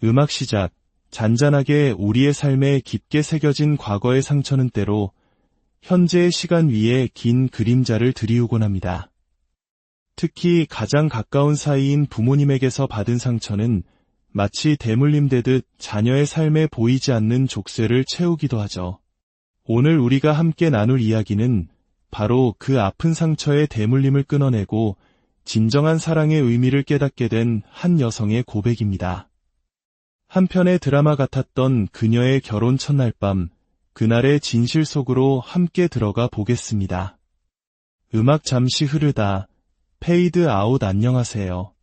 음악 시작, 잔잔하게 우리의 삶에 깊게 새겨진 과거의 상처는 때로 현재의 시간 위에 긴 그림자를 들이우곤 합니다. 특히 가장 가까운 사이인 부모님에게서 받은 상처는 마치 대물림되듯 자녀의 삶에 보이지 않는 족쇄를 채우기도 하죠. 오늘 우리가 함께 나눌 이야기는 바로 그 아픈 상처의 대물림을 끊어내고 진정한 사랑의 의미를 깨닫게 된 한 여성의 고백입니다. 한편의 드라마 같았던 그녀의 결혼 첫날 밤, 그날의 진실 속으로 함께 들어가 보겠습니다. 음악 잠시 흐르다, 페이드 아웃. 안녕하세요.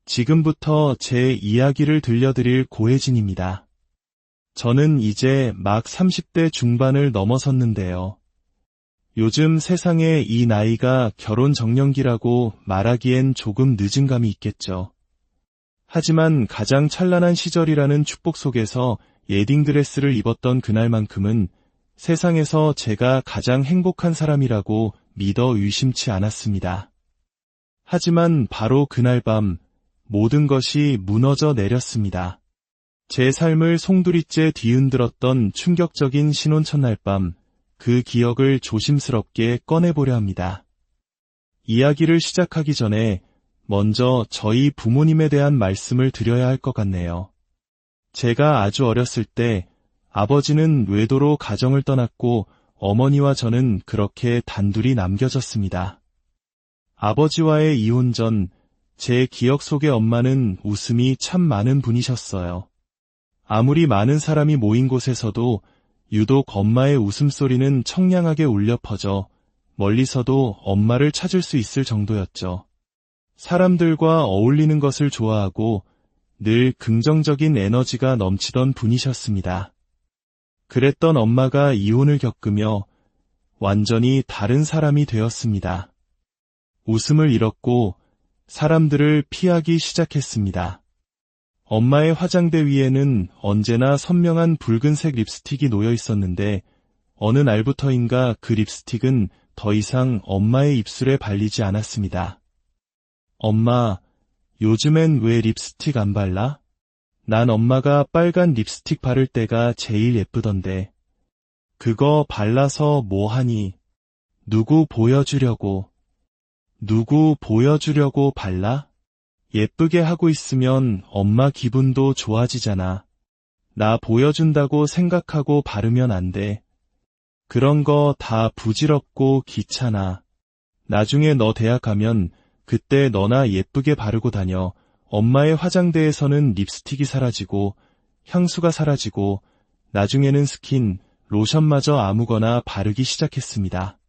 지금부터 제 이야기를 들려드릴 고혜진입니다. 저는 이제 막 30대 중반을 넘어섰는데요. 요즘 세상에 이 나이가 결혼 정년기라고 말하기엔 조금 늦은 감이 있겠죠. 하지만 가장 찬란한 시절이라는 축복 속에서 웨딩드레스를 입었던 그날만큼은 세상에서 제가 가장 행복한 사람이라고 믿어 의심치 않았습니다. 하지만 바로 그날 밤 모든 것이 무너져 내렸습니다. 제 삶을 송두리째 뒤흔들었던 충격적인 신혼 첫날 밤, 그 기억을 조심스럽게 꺼내보려 합니다. 이야기를 시작하기 전에 먼저 저희 부모님에 대한 말씀을 드려야 할 것 같네요. 제가 아주 어렸을 때 아버지는 외도로 가정을 떠났고 어머니와 저는 그렇게 단둘이 남겨졌습니다. 아버지와의 이혼 전 제 기억 속의 엄마는 웃음이 참 많은 분이셨어요. 아무리 많은 사람이 모인 곳에서도 유독 엄마의 웃음소리는 청량하게 울려 퍼져 멀리서도 엄마를 찾을 수 있을 정도였죠. 사람들과 어울리는 것을 좋아하고 늘 긍정적인 에너지가 넘치던 분이셨습니다. 그랬던 엄마가 이혼을 겪으며 완전히 다른 사람이 되었습니다. 웃음을 잃었고 사람들을 피하기 시작했습니다. 엄마의 화장대 위에는 언제나 선명한 붉은색 립스틱이 놓여 있었는데 어느 날부터인가 그 립스틱은 더 이상 엄마의 입술에 발리지 않았습니다. 엄마, 요즘엔 왜 립스틱 안 발라? 난 엄마가 빨간 립스틱 바를 때가 제일 예쁘던데. 그거 발라서 뭐 하니? 누구 보여주려고 발라? 예쁘게 하고 있으면 엄마 기분도 좋아지잖아. 나 보여준다고 생각하고 바르면 안 돼. 그런 거 다 부질없고 귀찮아. 나중에 너 대학 가면 그때 너나 예쁘게 바르고 다녀. 엄마의 화장대에서는 립스틱이 사라지고 향수가 사라지고 나중에는 스킨, 로션마저 아무거나 바르기 시작했습니다.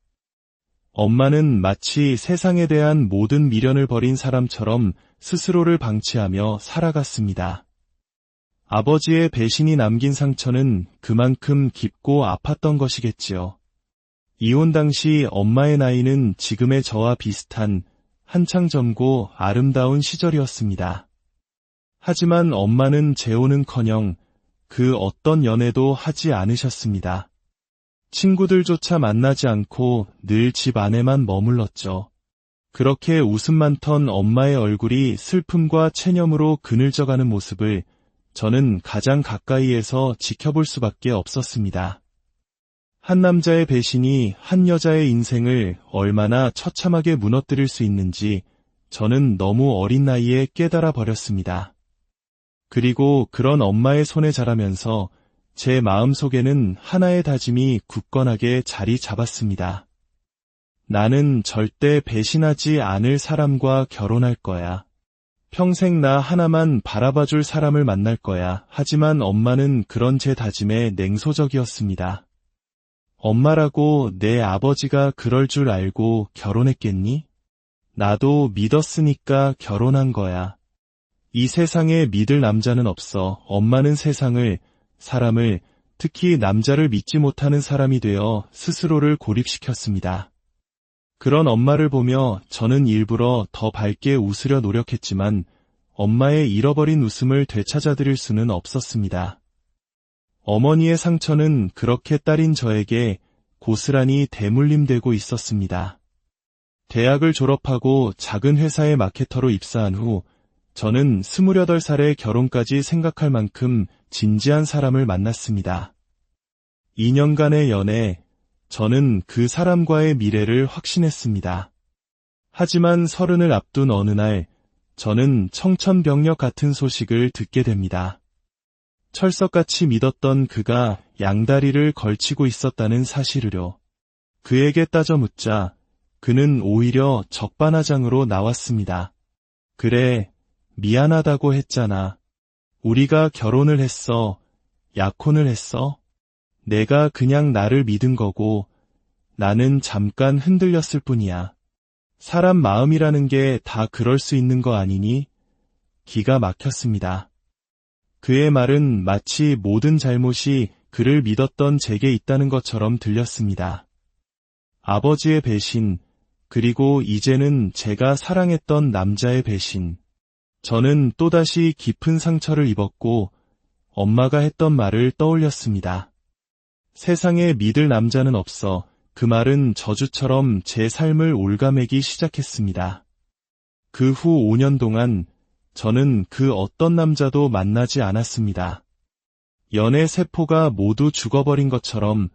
엄마는 마치 세상에 대한 모든 미련을 버린 사람처럼 스스로를 방치하며 살아갔습니다. 아버지의 배신이 남긴 상처는 그만큼 깊고 아팠던 것이겠지요. 이혼 당시 엄마의 나이는 지금의 저와 비슷한 한창 젊고 아름다운 시절이었습니다. 하지만 엄마는 재혼은커녕 그 어떤 연애도 하지 않으셨습니다. 친구들조차 만나지 않고 늘 집 안에만 머물렀죠. 그렇게 웃음 많던 엄마의 얼굴이 슬픔과 체념으로 그늘져가는 모습을 저는 가장 가까이에서 지켜볼 수밖에 없었습니다. 한 남자의 배신이 한 여자의 인생을 얼마나 처참하게 무너뜨릴 수 있는지 저는 너무 어린 나이에 깨달아 버렸습니다. 그리고 그런 엄마의 손에 자라면서 제 마음속에는 하나의 다짐이 굳건하게 자리 잡았습니다. 나는 절대 배신하지 않을 사람과 결혼할 거야. 평생 나 하나만 바라봐줄 사람을 만날 거야. 하지만 엄마는 그런 제 다짐에 냉소적이었습니다. 엄마라고 내 아버지가 그럴 줄 알고 결혼했겠니? 나도 믿었으니까 결혼한 거야. 이 세상에 믿을 남자는 없어. 엄마는 세상을, 사람을, 특히 남자를 믿지 못하는 사람이 되어 스스로를 고립시켰습니다. 그런 엄마를 보며 저는 일부러 더 밝게 웃으려 노력했지만 엄마의 잃어버린 웃음을 되찾아드릴 수는 없었습니다. 어머니의 상처는 그렇게 딸인 저에게 고스란히 대물림되고 있었습니다. 대학을 졸업하고 작은 회사의 마케터로 입사한 후 저는 28살에 결혼까지 생각할 만큼 진지한 사람을 만났습니다. 2년간의 연애, 저는 그 사람과의 미래를 확신했습니다. 하지만 30을 앞둔 어느 날, 저는 청천벽력 같은 소식을 듣게 됩니다. 철석같이 믿었던 그가 양다리를 걸치고 있었다는 사실을요. 그에게 따져 묻자 그는 오히려 적반하장으로 나왔습니다. 그래, 미안하다고 했잖아. 우리가 결혼을 했어. 약혼을 했어. 내가 그냥 나를 믿은 거고 나는 잠깐 흔들렸을 뿐이야. 사람 마음이라는 게 다 그럴 수 있는 거 아니니? 기가 막혔습니다. 그의 말은 마치 모든 잘못이 그를 믿었던 제게 있다는 것처럼 들렸습니다. 아버지의 배신, 그리고 이제는 제가 사랑했던 남자의 배신. 저는 또다시 깊은 상처를 입었고 엄마가 했던 말을 떠올렸습니다. 세상에 믿을 남자는 없어. 그 말은 저주처럼 제 삶을 옭아매기 시작했습니다. 그 후 5년 동안 저는 그 어떤 남자도 만나지 않았습니다. 연애 세포가 모두 죽어버린 것처럼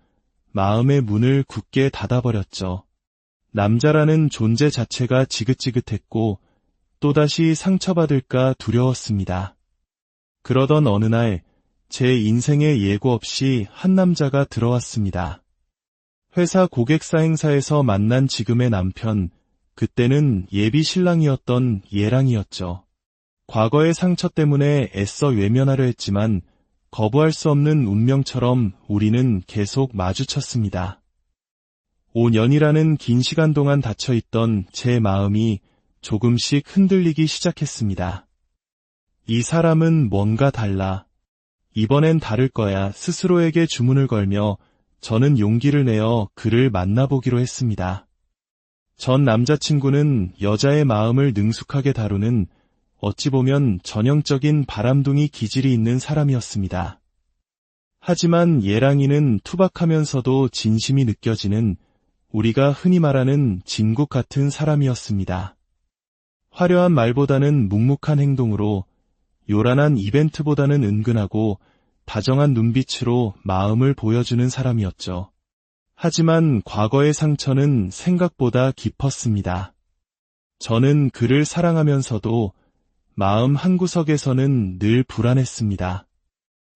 마음의 문을 굳게 닫아버렸죠. 남자라는 존재 자체가 지긋지긋했고 또다시 상처받을까 두려웠습니다. 그러던 어느 날 제 인생에 예고 없이 한 남자가 들어왔습니다. 회사 고객사 행사에서 만난 지금의 남편, 그때는 예비 신랑이었던 예랑이었죠. 과거의 상처 때문에 애써 외면하려 했지만 거부할 수 없는 운명처럼 우리는 계속 마주쳤습니다. 5년이라는 긴 시간 동안 닫혀있던 제 마음이 조금씩 흔들리기 시작했습니다. 이 사람은 뭔가 달라. 이번엔 다를 거야. 스스로에게 주문을 걸며 저는 용기를 내어 그를 만나보기로 했습니다. 전 남자친구는 여자의 마음을 능숙하게 다루는 어찌 보면 전형적인 바람둥이 기질이 있는 사람이었습니다. 하지만 예랑이는 투박하면서도 진심이 느껴지는 우리가 흔히 말하는 진국 같은 사람이었습니다. 화려한 말보다는 묵묵한 행동으로, 요란한 이벤트보다는 은근하고 다정한 눈빛으로 마음을 보여주는 사람이었죠. 하지만 과거의 상처는 생각보다 깊었습니다. 저는 그를 사랑하면서도 마음 한구석에서는 늘 불안했습니다.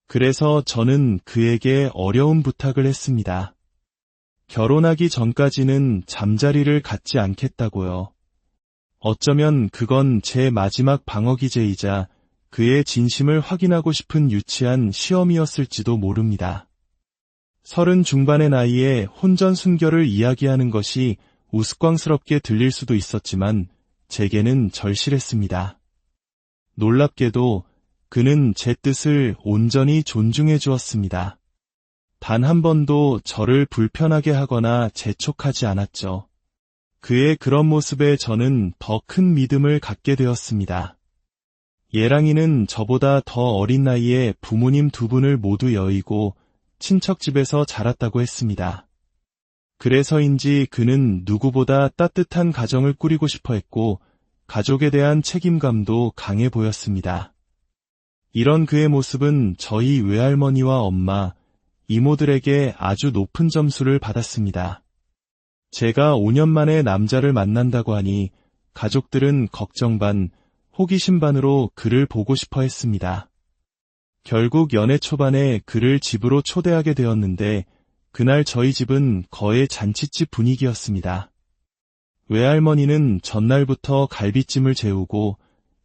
그래서 저는 그에게 어려운 부탁을 했습니다. 결혼하기 전까지는 잠자리를 갖지 않겠다고요. 어쩌면 그건 제 마지막 방어기제이자 그의 진심을 확인하고 싶은 유치한 시험이었을지도 모릅니다. 30 중반의 나이에 혼전 순결을 이야기하는 것이 우스꽝스럽게 들릴 수도 있었지만 제게는 절실했습니다. 놀랍게도 그는 제 뜻을 온전히 존중해 주었습니다. 단 한 번도 저를 불편하게 하거나 재촉하지 않았죠. 그의 그런 모습에 저는 더 큰 믿음을 갖게 되었습니다. 예랑이는 저보다 더 어린 나이에 부모님 두 분을 모두 여의고 친척집에서 자랐다고 했습니다. 그래서인지 그는 누구보다 따뜻한 가정을 꾸리고 싶어 했고 가족에 대한 책임감도 강해 보였습니다. 이런 그의 모습은 저희 외할머니와 엄마, 이모들에게 아주 높은 점수를 받았습니다. 제가 5년 만에 남자를 만난다고 하니 가족들은 걱정 반, 호기심 반으로 그를 보고 싶어 했습니다. 결국 연애 초반에 그를 집으로 초대하게 되었는데 그날 저희 집은 거의 잔칫집 분위기였습니다. 외할머니는 전날부터 갈비찜을 재우고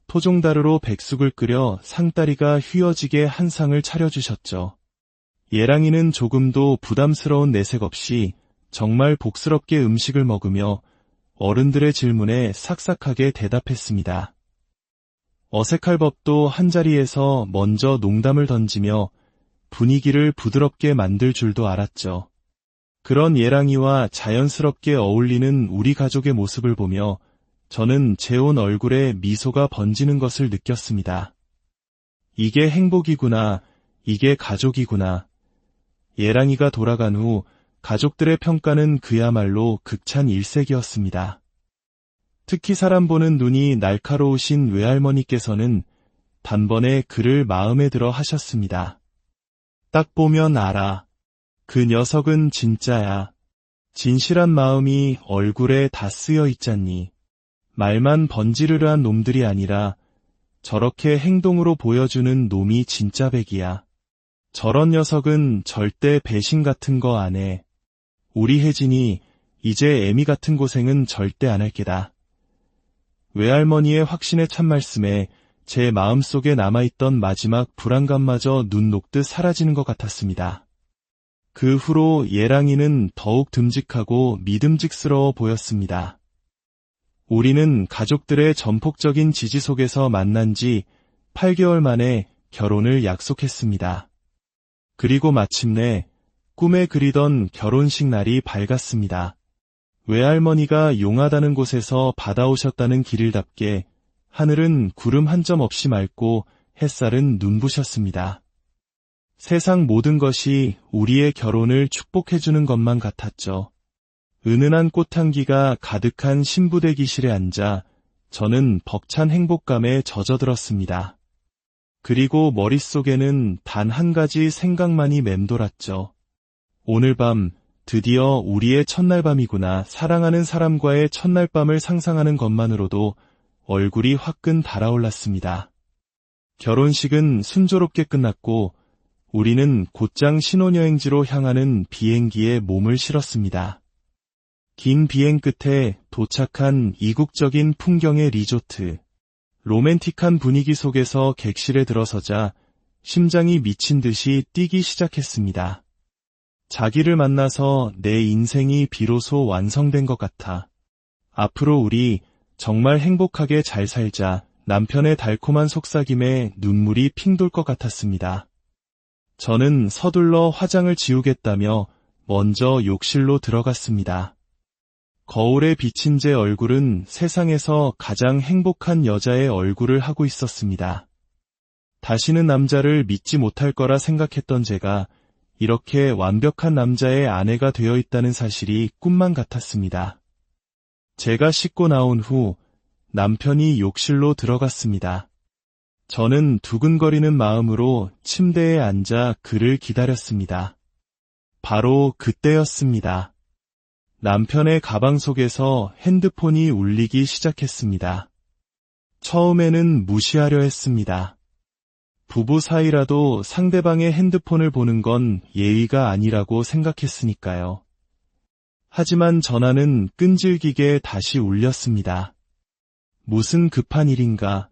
토종다루로 백숙을 끓여 상다리가 휘어지게 한 상을 차려주셨죠. 예랑이는 조금도 부담스러운 내색 없이 정말 복스럽게 음식을 먹으며 어른들의 질문에 싹싹하게 대답했습니다. 어색할 법도 한자리에서 먼저 농담을 던지며 분위기를 부드럽게 만들 줄도 알았죠. 그런 예랑이와 자연스럽게 어울리는 우리 가족의 모습을 보며 저는 제 온 얼굴에 미소가 번지는 것을 느꼈습니다. 이게 행복이구나, 이게 가족이구나. 예랑이가 돌아간 후 가족들의 평가는 그야말로 극찬 일색이었습니다. 특히 사람 보는 눈이 날카로우신 외할머니께서는 단번에 그를 마음에 들어 하셨습니다. 딱 보면 알아. 그 녀석은 진짜야. 진실한 마음이 얼굴에 다 쓰여 있잖니. 말만 번지르르한 놈들이 아니라 저렇게 행동으로 보여주는 놈이 진짜 백이야. 저런 녀석은 절대 배신 같은 거 안 해. 우리 혜진이 이제 애미 같은 고생은 절대 안 할 게다. 외할머니의 확신에 찬 말씀에 제 마음속에 남아있던 마지막 불안감마저 눈 녹듯 사라지는 것 같았습니다. 그 후로 예랑이는 더욱 듬직하고 믿음직스러워 보였습니다. 우리는 가족들의 전폭적인 지지 속에서 만난 지 8개월 만에 결혼을 약속했습니다. 그리고 마침내 꿈에 그리던 결혼식 날이 밝았습니다. 외할머니가 용하다는 곳에서 받아오셨다는 길일답게 하늘은 구름 한 점 없이 맑고 햇살은 눈부셨습니다. 세상 모든 것이 우리의 결혼을 축복해주는 것만 같았죠. 은은한 꽃향기가 가득한 신부대기실에 앉아 저는 벅찬 행복감에 젖어들었습니다. 그리고 머릿속에는 단 한 가지 생각만이 맴돌았죠. 오늘 밤 드디어 우리의 첫날 밤이구나. 사랑하는 사람과의 첫날 밤을 상상하는 것만으로도 얼굴이 화끈 달아올랐습니다. 결혼식은 순조롭게 끝났고 우리는 곧장 신혼여행지로 향하는 비행기에 몸을 실었습니다. 긴 비행 끝에 도착한 이국적인 풍경의 리조트. 로맨틱한 분위기 속에서 객실에 들어서자 심장이 미친 듯이 뛰기 시작했습니다. 자기를 만나서 내 인생이 비로소 완성된 것 같아. 앞으로 우리 정말 행복하게 잘 살자. 남편의 달콤한 속삭임에 눈물이 핑 돌 것 같았습니다. 저는 서둘러 화장을 지우겠다며 먼저 욕실로 들어갔습니다. 거울에 비친 제 얼굴은 세상에서 가장 행복한 여자의 얼굴을 하고 있었습니다. 다시는 남자를 믿지 못할 거라 생각했던 제가 이렇게 완벽한 남자의 아내가 되어 있다는 사실이 꿈만 같았습니다. 제가 씻고 나온 후 남편이 욕실로 들어갔습니다. 저는 두근거리는 마음으로 침대에 앉아 그를 기다렸습니다. 바로 그때였습니다. 남편의 가방 속에서 핸드폰이 울리기 시작했습니다. 처음에는 무시하려 했습니다. 부부 사이라도 상대방의 핸드폰을 보는 건 예의가 아니라고 생각했으니까요. 하지만 전화는 끈질기게 다시 울렸습니다. 무슨 급한 일인가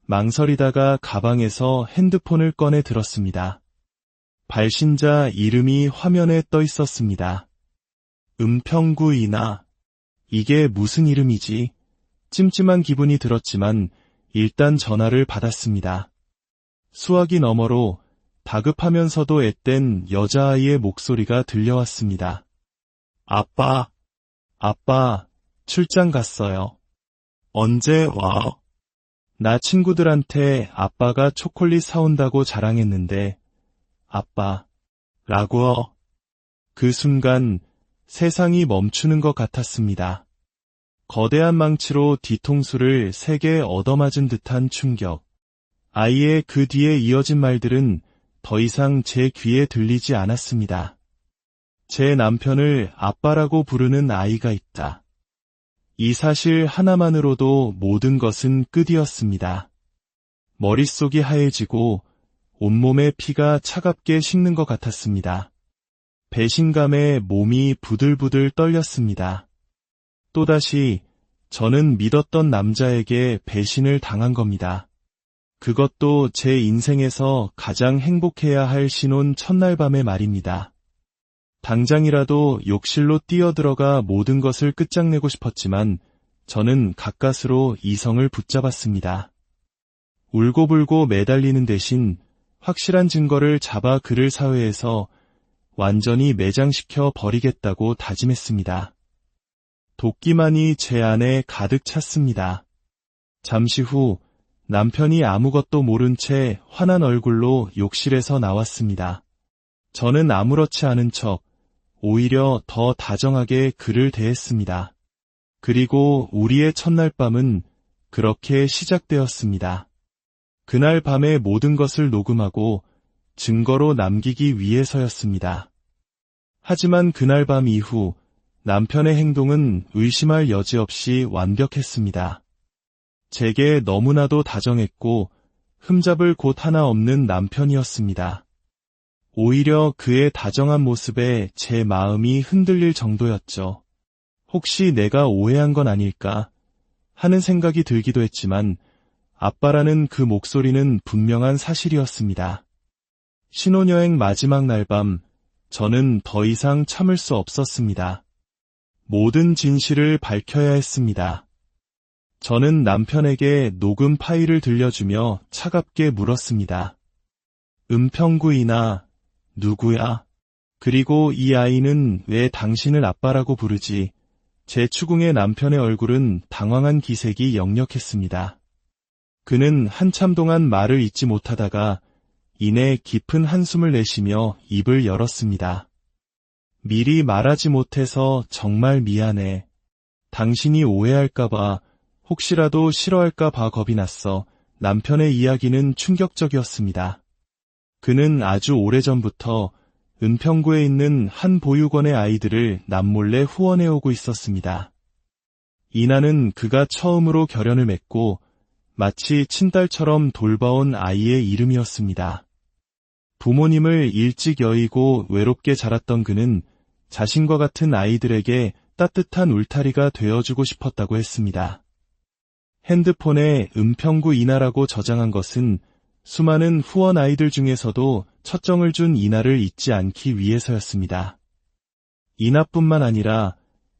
망설이다가 가방에서 핸드폰을 꺼내 들었습니다. 발신자 이름이 화면에 떠 있었습니다. 은평구이나. 이게 무슨 이름이지? 찜찜한 기분이 들었지만 일단 전화를 받았습니다. 수화기 너머로 다급하면서도 앳된 여자아이의 목소리가 들려왔습니다. 아빠, 출장 갔어요. 언제 와? 나 친구들한테 아빠가 초콜릿 사온다고 자랑했는데, 아빠라고. 그 순간 세상이 멈추는 것 같았습니다. 거대한 망치로 뒤통수를 3개 얻어맞은 듯한 충격. 아이의 그 뒤에 이어진 말들은 더 이상 제 귀에 들리지 않았습니다. 제 남편을 아빠라고 부르는 아이가 있다. 이 사실 하나만으로도 모든 것은 끝이었습니다. 머릿속이 하얘지고 온몸의 피가 차갑게 식는 것 같았습니다. 배신감에 몸이 부들부들 떨렸습니다. 또다시 저는 믿었던 남자에게 배신을 당한 겁니다. 그것도 제 인생에서 가장 행복해야 할 신혼 첫날 밤의 말입니다. 당장이라도 욕실로 뛰어들어가 모든 것을 끝장내고 싶었지만 저는 가까스로 이성을 붙잡았습니다. 울고불고 매달리는 대신 확실한 증거를 잡아 그를 사회에서 완전히 매장시켜 버리겠다고 다짐했습니다. 도끼만이 제 안에 가득 찼습니다. 잠시 후 남편이 아무것도 모른 채 환한 얼굴로 욕실에서 나왔습니다. 저는 아무렇지 않은 척 오히려 더 다정하게 그를 대했습니다. 그리고 우리의 첫날 밤은 그렇게 시작되었습니다. 그날 밤의 모든 것을 녹음하고 증거로 남기기 위해서였습니다. 하지만 그날 밤 이후 남편의 행동은 의심할 여지 없이 완벽했습니다. 제게 너무나도 다정했고 흠잡을 곳 하나 없는 남편이었습니다. 오히려 그의 다정한 모습에 제 마음이 흔들릴 정도였죠. 혹시 내가 오해한 건 아닐까 하는 생각이 들기도 했지만 아빠라는 그 목소리는 분명한 사실이었습니다. 신혼여행 마지막 날 밤, 저는 더 이상 참을 수 없었습니다. 모든 진실을 밝혀야 했습니다. 저는 남편에게 녹음 파일을 들려주며 차갑게 물었습니다. 은평구이나 누구야? 그리고 이 아이는 왜 당신을 아빠라고 부르지? 제 추궁의 남편의 얼굴은 당황한 기색이 역력했습니다. 그는 한참 동안 말을 잇지 못하다가 이내 깊은 한숨을 내쉬며 입을 열었습니다. 미리 말하지 못해서 정말 미안해. 당신이 오해할까봐, 혹시라도 싫어할까봐 겁이 났어. 남편의 이야기는 충격적이었습니다. 그는 아주 오래전부터 은평구에 있는 한 보육원의 아이들을 남몰래 후원해오고 있었습니다. 이나는 그가 처음으로 결연을 맺고 마치 친딸처럼 돌봐온 아이의 이름이었습니다. 부모님을 일찍 여의고 외롭게 자랐던 그는 자신과 같은 아이들에게 따뜻한 울타리가 되어주고 싶었다고 했습니다. 핸드폰에 은평구 이나라고 저장한 것은 수많은 후원 아이들 중에서도 첫정을 준 이나를 잊지 않기 위해서였습니다. 이나뿐만 아니라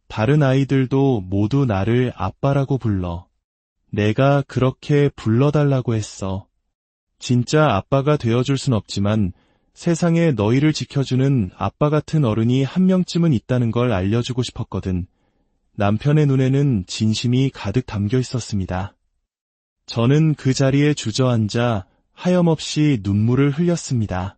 다른 아이들도 모두 나를 아빠라고 불러. 내가 그렇게 불러달라고 했어. 진짜 아빠가 되어줄 순 없지만 세상에 너희를 지켜주는 아빠 같은 어른이 한 명쯤은 있다는 걸 알려주고 싶었거든. 남편의 눈에는 진심이 가득 담겨 있었습니다. 저는 그 자리에 주저앉아 하염없이 눈물을 흘렸습니다.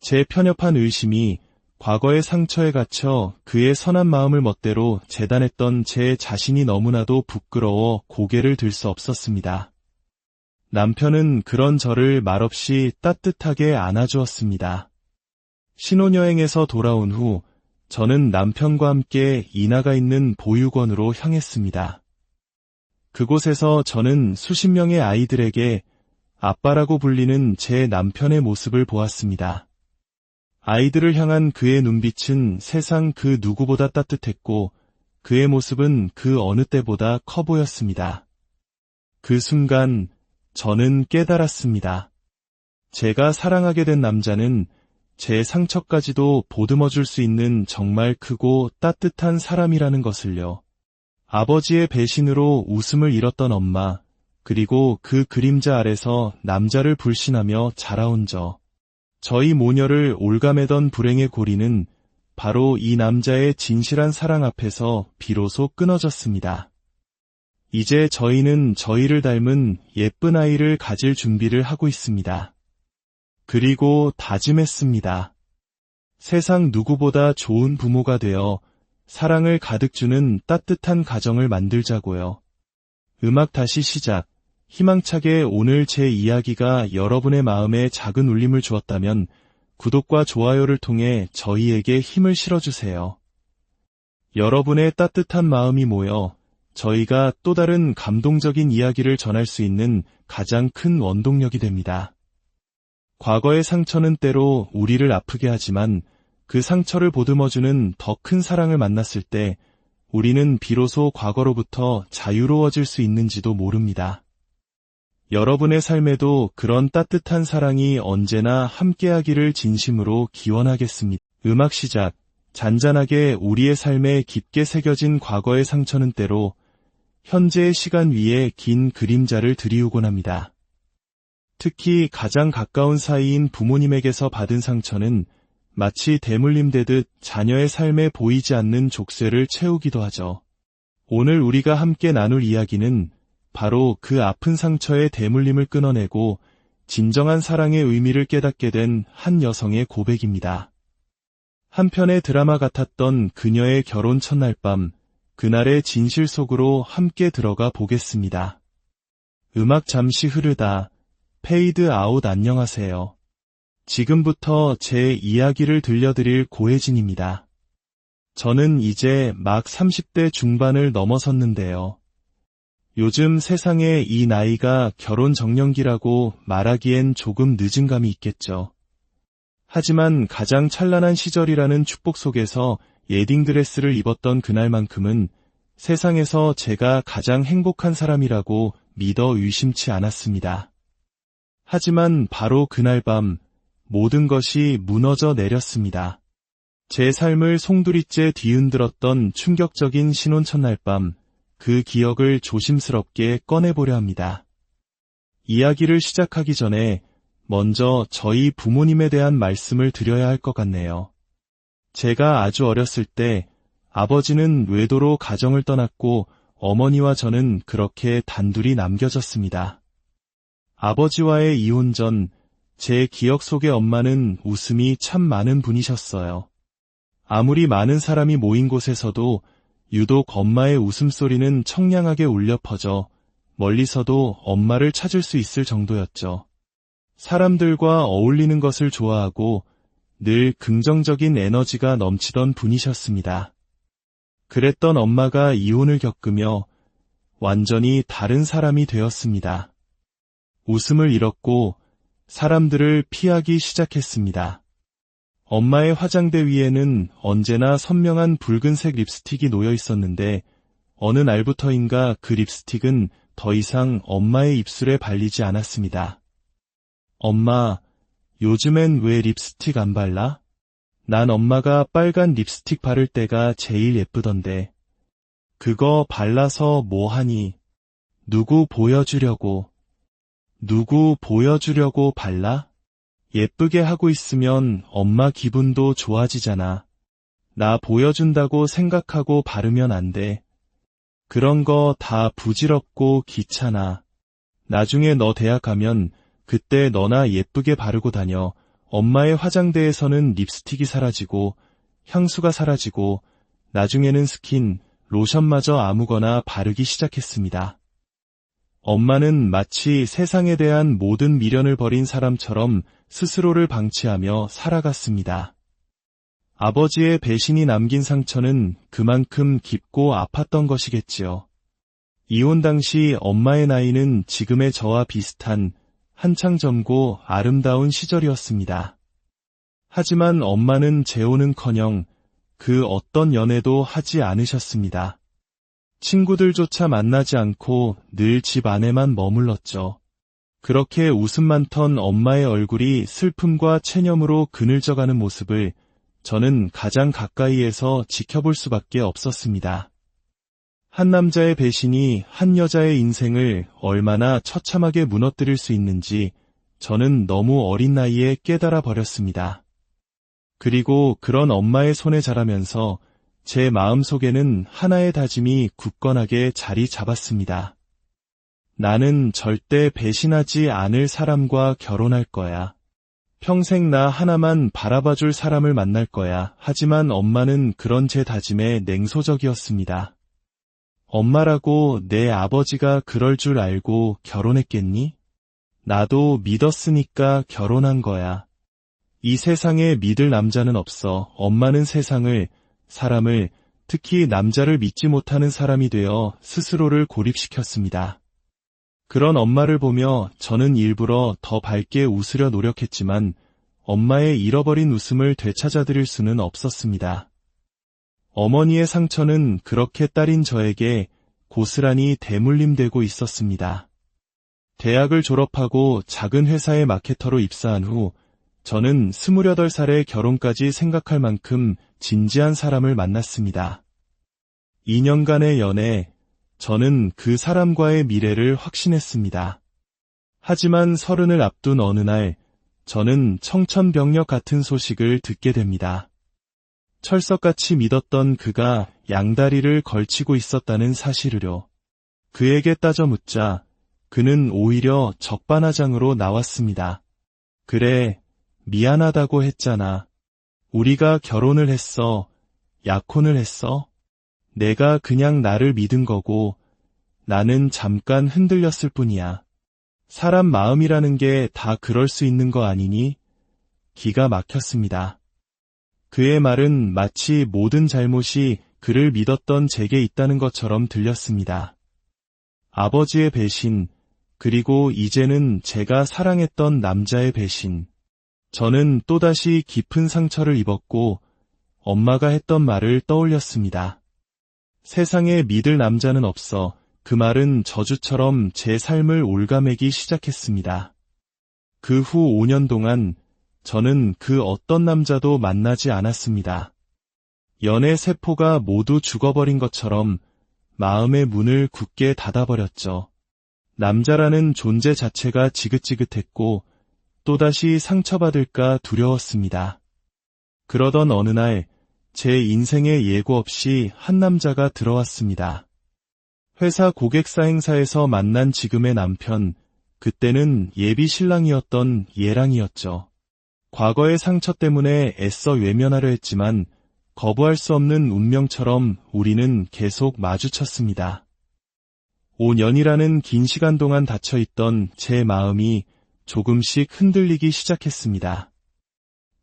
제 편협한 의심이 과거의 상처에 갇혀 그의 선한 마음을 멋대로 재단했던 제 자신이 너무나도 부끄러워 고개를 들 수 없었습니다. 남편은 그런 저를 말없이 따뜻하게 안아주었습니다. 신혼여행에서 돌아온 후 저는 남편과 함께 이나가 있는 보육원으로 향했습니다. 그곳에서 저는 수십 명의 아이들에게 아빠라고 불리는 제 남편의 모습을 보았습니다. 아이들을 향한 그의 눈빛은 세상 그 누구보다 따뜻했고 그의 모습은 그 어느 때보다 커 보였습니다. 그 순간 저는 깨달았습니다. 제가 사랑하게 된 남자는 제 상처까지도 보듬어줄 수 있는 정말 크고 따뜻한 사람이라는 것을요. 아버지의 배신으로 웃음을 잃었던 엄마, 그리고 그 그림자 아래서 남자를 불신하며 자라온 저희 모녀를 올가매던 불행의 고리는 바로 이 남자의 진실한 사랑 앞에서 비로소 끊어졌습니다. 이제 저희는 저희를 닮은 예쁜 아이를 가질 준비를 하고 있습니다. 그리고 다짐했습니다. 세상 누구보다 좋은 부모가 되어 사랑을 가득 주는 따뜻한 가정을 만들자고요. 음악 다시 시작. 희망차게 오늘 제 이야기가 여러분의 마음에 작은 울림을 주었다면 구독과 좋아요를 통해 저희에게 힘을 실어주세요. 여러분의 따뜻한 마음이 모여 저희가 또 다른 감동적인 이야기를 전할 수 있는 가장 큰 원동력이 됩니다. 과거의 상처는 때로 우리를 아프게 하지만 그 상처를 보듬어주는 더 큰 사랑을 만났을 때 우리는 비로소 과거로부터 자유로워질 수 있는지도 모릅니다. 여러분의 삶에도 그런 따뜻한 사랑이 언제나 함께하기를 진심으로 기원하겠습니다. 음악 시작. 잔잔하게 우리의 삶에 깊게 새겨진 과거의 상처는 때로 현재의 시간 위에 긴 그림자를 드리우곤 합니다. 특히 가장 가까운 사이인 부모님에게서 받은 상처는 마치 대물림되듯 자녀의 삶에 보이지 않는 족쇄를 채우기도 하죠. 오늘 우리가 함께 나눌 이야기는 바로 그 아픈 상처의 대물림을 끊어내고 진정한 사랑의 의미를 깨닫게 된 한 여성의 고백입니다. 한편의 드라마 같았던 그녀의 결혼 첫날 밤, 그날의 진실 속으로 함께 들어가 보겠습니다. 음악 잠시 흐르다 페이드 아웃. 안녕하세요. 지금부터 제 이야기를 들려드릴 고혜진입니다. 저는 이제 막 30대 중반을 넘어섰는데요. 요즘 세상에 이 나이가 결혼 정년기라고 말하기엔 조금 늦은 감이 있겠죠. 하지만 가장 찬란한 시절이라는 축복 속에서 웨딩드레스를 입었던 그날만큼은 세상에서 제가 가장 행복한 사람이라고 믿어 의심치 않았습니다. 하지만 바로 그날 밤 모든 것이 무너져 내렸습니다. 제 삶을 송두리째 뒤흔들었던 충격적인 신혼 첫날 밤, 그 기억을 조심스럽게 꺼내보려 합니다. 이야기를 시작하기 전에 먼저 저희 부모님에 대한 말씀을 드려야 할 것 같네요. 제가 아주 어렸을 때 아버지는 외도로 가정을 떠났고 어머니와 저는 그렇게 단둘이 남겨졌습니다. 아버지와의 이혼 전 제 기억 속의 엄마는 웃음이 참 많은 분이셨어요. 아무리 많은 사람이 모인 곳에서도 유독 엄마의 웃음소리는 청량하게 울려 퍼져 멀리서도 엄마를 찾을 수 있을 정도였죠. 사람들과 어울리는 것을 좋아하고 늘 긍정적인 에너지가 넘치던 분이셨습니다. 그랬던 엄마가 이혼을 겪으며 완전히 다른 사람이 되었습니다. 웃음을 잃었고 사람들을 피하기 시작했습니다. 엄마의 화장대 위에는 언제나 선명한 붉은색 립스틱이 놓여 있었는데 어느 날부터인가 그 립스틱은 더 이상 엄마의 입술에 발리지 않았습니다. 엄마, 요즘엔 왜 립스틱 안 발라? 난 엄마가 빨간 립스틱 바를 때가 제일 예쁘던데. 그거 발라서 뭐 하니? 누구 보여주려고 발라? 예쁘게 하고 있으면 엄마 기분도 좋아지잖아. 나 보여준다고 생각하고 바르면 안 돼. 그런 거 다 부질없고 귀찮아. 나중에 너 대학 가면 그때 너나 예쁘게 바르고 다녀. 엄마의 화장대에서는 립스틱이 사라지고 향수가 사라지고 나중에는 스킨, 로션마저 아무거나 바르기 시작했습니다. 엄마는 마치 세상에 대한 모든 미련을 버린 사람처럼 스스로를 방치하며 살아갔습니다. 아버지의 배신이 남긴 상처는 그만큼 깊고 아팠던 것이겠지요. 이혼 당시 엄마의 나이는 지금의 저와 비슷한 한창 젊고 아름다운 시절이었습니다. 하지만 엄마는 재혼은커녕 그 어떤 연애도 하지 않으셨습니다. 친구들조차 만나지 않고 늘 집 안에만 머물렀죠. 그렇게 웃음 많던 엄마의 얼굴이 슬픔과 체념으로 그늘져가는 모습을 저는 가장 가까이에서 지켜볼 수밖에 없었습니다. 한 남자의 배신이 한 여자의 인생을 얼마나 처참하게 무너뜨릴 수 있는지 저는 너무 어린 나이에 깨달아 버렸습니다. 그리고 그런 엄마의 손에 자라면서 제 마음속에는 하나의 다짐이 굳건하게 자리 잡았습니다. 나는 절대 배신하지 않을 사람과 결혼할 거야. 평생 나 하나만 바라봐줄 사람을 만날 거야. 하지만 엄마는 그런 제 다짐에 냉소적이었습니다. 엄마라고 내 아버지가 그럴 줄 알고 결혼했겠니? 나도 믿었으니까 결혼한 거야. 이 세상에 믿을 남자는 없어. 엄마는 세상을, 사람을, 특히 남자를 믿지 못하는 사람이 되어 스스로를 고립시켰습니다. 그런 엄마를 보며 저는 일부러 더 밝게 웃으려 노력했지만 엄마의 잃어버린 웃음을 되찾아드릴 수는 없었습니다. 어머니의 상처는 그렇게 딸인 저에게 고스란히 대물림되고 있었습니다. 대학을 졸업하고 작은 회사의 마케터로 입사한 후 저는 28살에 결혼까지 생각할 만큼 진지한 사람을 만났습니다. 2년간의 연애, 저는 그 사람과의 미래를 확신했습니다. 하지만 30을 앞둔 어느 날, 저는 청천벽력 같은 소식을 듣게 됩니다. 철석같이 믿었던 그가 양다리를 걸치고 있었다는 사실을요. 그에게 따져 묻자 그는 오히려 적반하장으로 나왔습니다. 그래, 미안하다고 했잖아. 우리가 결혼을 했어. 약혼을 했어. 내가 그냥 나를 믿은 거고 나는 잠깐 흔들렸을 뿐이야. 사람 마음이라는 게 다 그럴 수 있는 거 아니니? 기가 막혔습니다. 그의 말은 마치 모든 잘못이 그를 믿었던 제게 있다는 것처럼 들렸습니다. 아버지의 배신, 그리고 이제는 제가 사랑했던 남자의 배신. 저는 또다시 깊은 상처를 입었고 엄마가 했던 말을 떠올렸습니다. 세상에 믿을 남자는 없어. 그 말은 저주처럼 제 삶을 옭아매기 시작했습니다. 그 후 5년 동안 저는 그 어떤 남자도 만나지 않았습니다. 연애 세포가 모두 죽어버린 것처럼 마음의 문을 굳게 닫아버렸죠. 남자라는 존재 자체가 지긋지긋했고 또다시 상처받을까 두려웠습니다. 그러던 어느 날 제 인생에 예고 없이 한 남자가 들어왔습니다. 회사 고객사 행사에서 만난 지금의 남편, 그때는 예비 신랑이었던 예랑이었죠. 과거의 상처 때문에 애써 외면하려 했지만 거부할 수 없는 운명처럼 우리는 계속 마주쳤습니다. 5년이라는 긴 시간 동안 닫혀있던 제 마음이 조금씩 흔들리기 시작했습니다.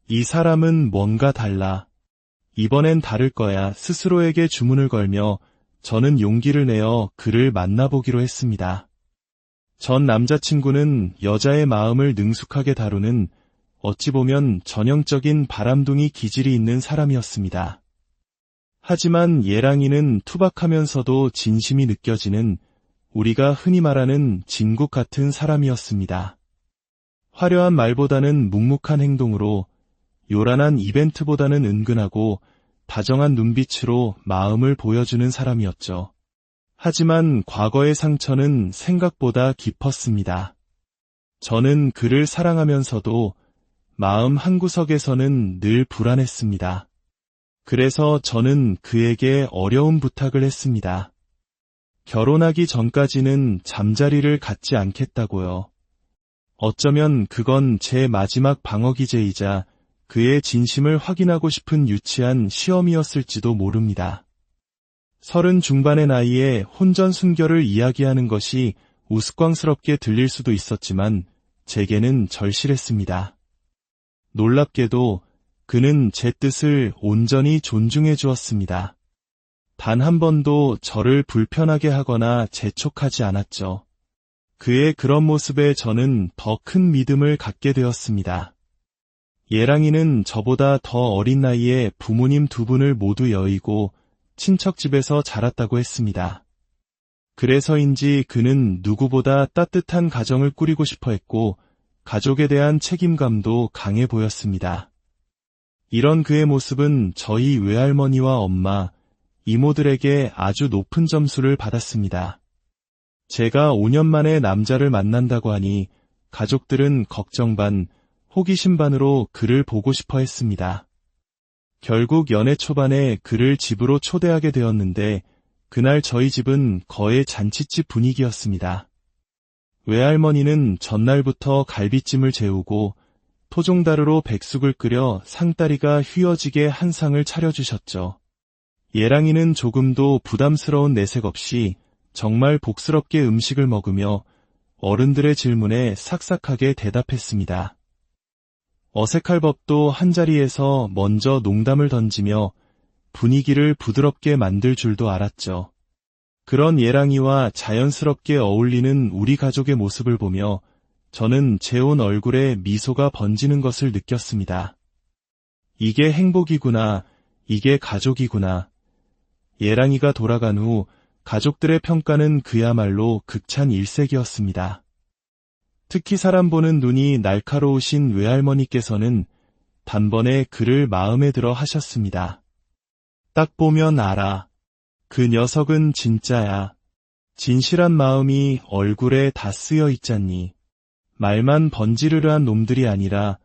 이 사람은 뭔가 달라. 이번엔 다를 거야. 스스로에게 주문을 걸며 저는 용기를 내어 그를 만나보기로 했습니다. 전 남자친구는 여자의 마음을 능숙하게 다루는 어찌 보면 전형적인 바람둥이 기질이 있는 사람이었습니다. 하지만 예랑이는 투박하면서도 진심이 느껴지는 우리가 흔히 말하는 진국 같은 사람이었습니다. 화려한 말보다는 묵묵한 행동으로, 요란한 이벤트보다는 은근하고 다정한 눈빛으로 마음을 보여주는 사람이었죠. 하지만 과거의 상처는 생각보다 깊었습니다. 저는 그를 사랑하면서도 마음 한구석에서는 늘 불안했습니다. 그래서 저는 그에게 어려운 부탁을 했습니다. 결혼하기 전까지는 잠자리를 갖지 않겠다고요. 어쩌면 그건 제 마지막 방어기제이자 그의 진심을 확인하고 싶은 유치한 시험이었을지도 모릅니다. 30 중반의 나이에 혼전순결을 이야기하는 것이 우스꽝스럽게 들릴 수도 있었지만 제게는 절실했습니다. 놀랍게도 그는 제 뜻을 온전히 존중해 주었습니다. 단 한 번도 저를 불편하게 하거나 재촉하지 않았죠. 그의 그런 모습에 저는 더 큰 믿음을 갖게 되었습니다. 예랑이는 저보다 더 어린 나이에 부모님 두 분을 모두 여의고 친척 집에서 자랐다고 했습니다. 그래서인지 그는 누구보다 따뜻한 가정을 꾸리고 싶어 했고 가족에 대한 책임감도 강해 보였습니다. 이런 그의 모습은 저희 외할머니와 엄마, 이모들에게 아주 높은 점수를 받았습니다. 제가 5년 만에 남자를 만난다고 하니 가족들은 걱정 반, 호기심 반으로 그를 보고 싶어 했습니다. 결국 연애 초반에 그를 집으로 초대하게 되었는데 그날 저희 집은 거의 잔칫집 분위기였습니다. 외할머니는 전날부터 갈비찜을 재우고 토종다루로 백숙을 끓여 상다리가 휘어지게 한 상을 차려주셨죠. 예랑이는 조금도 부담스러운 내색 없이 정말 복스럽게 음식을 먹으며 어른들의 질문에 삭삭하게 대답했습니다. 어색할 법도 한자리에서 먼저 농담을 던지며 분위기를 부드럽게 만들 줄도 알았죠. 그런 예랑이와 자연스럽게 어울리는 우리 가족의 모습을 보며 저는 재혼 얼굴에 미소가 번지는 것을 느꼈습니다. 이게 행복이구나, 이게 가족이구나. 예랑이가 돌아간 후 가족들의 평가는 그야말로 극찬 일색이었습니다. 특히 사람 보는 눈이 날카로우신 외할머니께서는 단번에 그를 마음에 들어 하셨습니다. 딱 보면 알아. 그 녀석은 진짜야. 진실한 마음이 얼굴에 다 쓰여 있잖니. 말만 번지르르한 놈들이 아니라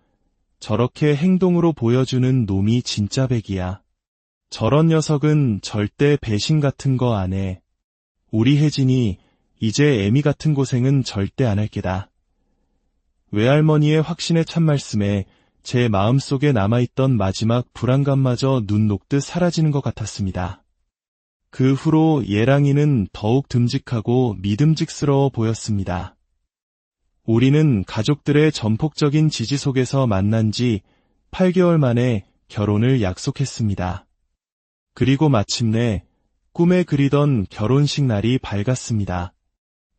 저렇게 행동으로 보여주는 놈이 진짜 백이야. 저런 녀석은 절대 배신 같은 거 안 해. 우리 혜진이 이제 애미 같은 고생은 절대 안 할 게다. 외할머니의 확신의 참말씀에 제 마음속에 남아있던 마지막 불안감마저 눈 녹듯 사라지는 것 같았습니다. 그 후로 예랑이는 더욱 듬직하고 믿음직스러워 보였습니다. 우리는 가족들의 전폭적인 지지 속에서 만난 지 8개월 만에 결혼을 약속했습니다. 그리고 마침내 꿈에 그리던 결혼식 날이 밝았습니다.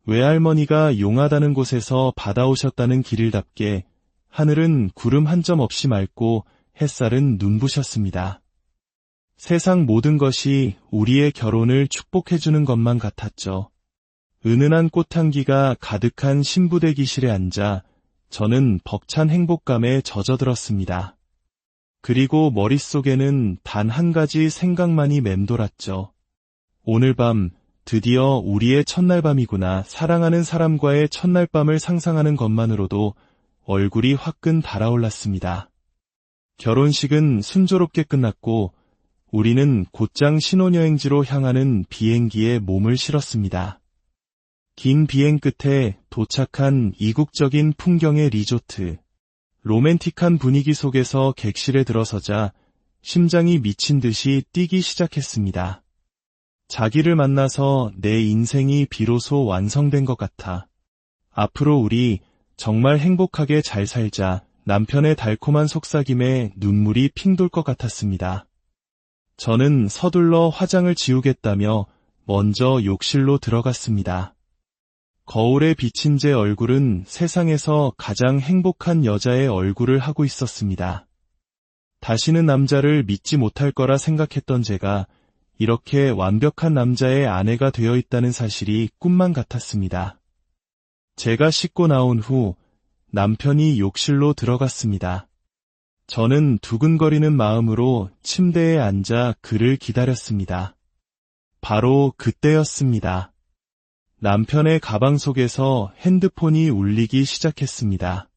외할머니가 용하다는 곳에서 받아오셨다는 길일답게 하늘은 구름 한 점 없이 맑고 햇살은 눈부셨습니다. 세상 모든 것이 우리의 결혼을 축복해주는 것만 같았죠. 은은한 꽃향기가 가득한 신부대기실에 앉아 저는 벅찬 행복감에 젖어들었습니다. 그리고 머릿속에는 단 한 가지 생각만이 맴돌았죠. 오늘 밤 드디어 우리의 첫날 밤이구나. 사랑하는 사람과의 첫날 밤을 상상하는 것만으로도 얼굴이 화끈 달아올랐습니다. 결혼식은 순조롭게 끝났고 우리는 곧장 신혼여행지로 향하는 비행기에 몸을 실었습니다. 긴 비행 끝에 도착한 이국적인 풍경의 리조트. 로맨틱한 분위기 속에서 객실에 들어서자 심장이 미친 듯이 뛰기 시작했습니다. 자기를 만나서 내 인생이 비로소 완성된 것 같아. 앞으로 우리 정말 행복하게 잘 살자. 남편의 달콤한 속삭임에 눈물이 핑 돌 것 같았습니다. 저는 서둘러 화장을 지우겠다며 먼저 욕실로 들어갔습니다. 거울에 비친 제 얼굴은 세상에서 가장 행복한 여자의 얼굴을 하고 있었습니다. 다시는 남자를 믿지 못할 거라 생각했던 제가 이렇게 완벽한 남자의 아내가 되어 있다는 사실이 꿈만 같았습니다. 제가 씻고 나온 후 남편이 욕실로 들어갔습니다. 저는 두근거리는 마음으로 침대에 앉아 그를 기다렸습니다. 바로 그때였습니다. 남편의 가방 속에서 핸드폰이 울리기 시작했습니다.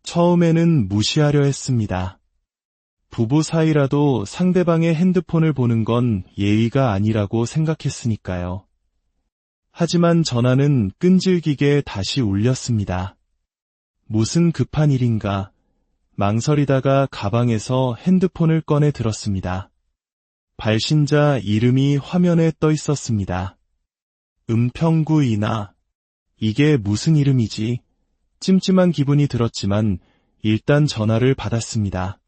처음에는 무시하려 했습니다. 부부 사이라도 상대방의 핸드폰을 보는 건 예의가 아니라고 생각했으니까요. 하지만 전화는 끈질기게 다시 울렸습니다. 무슨 급한 일인가? 망설이다가 가방에서 핸드폰을 꺼내 들었습니다. 발신자 이름이 화면에 떠 있었습니다. 은평구 이나. 이게 무슨 이름이지? 찜찜한 기분이 들었지만 일단 전화를 받았습니다.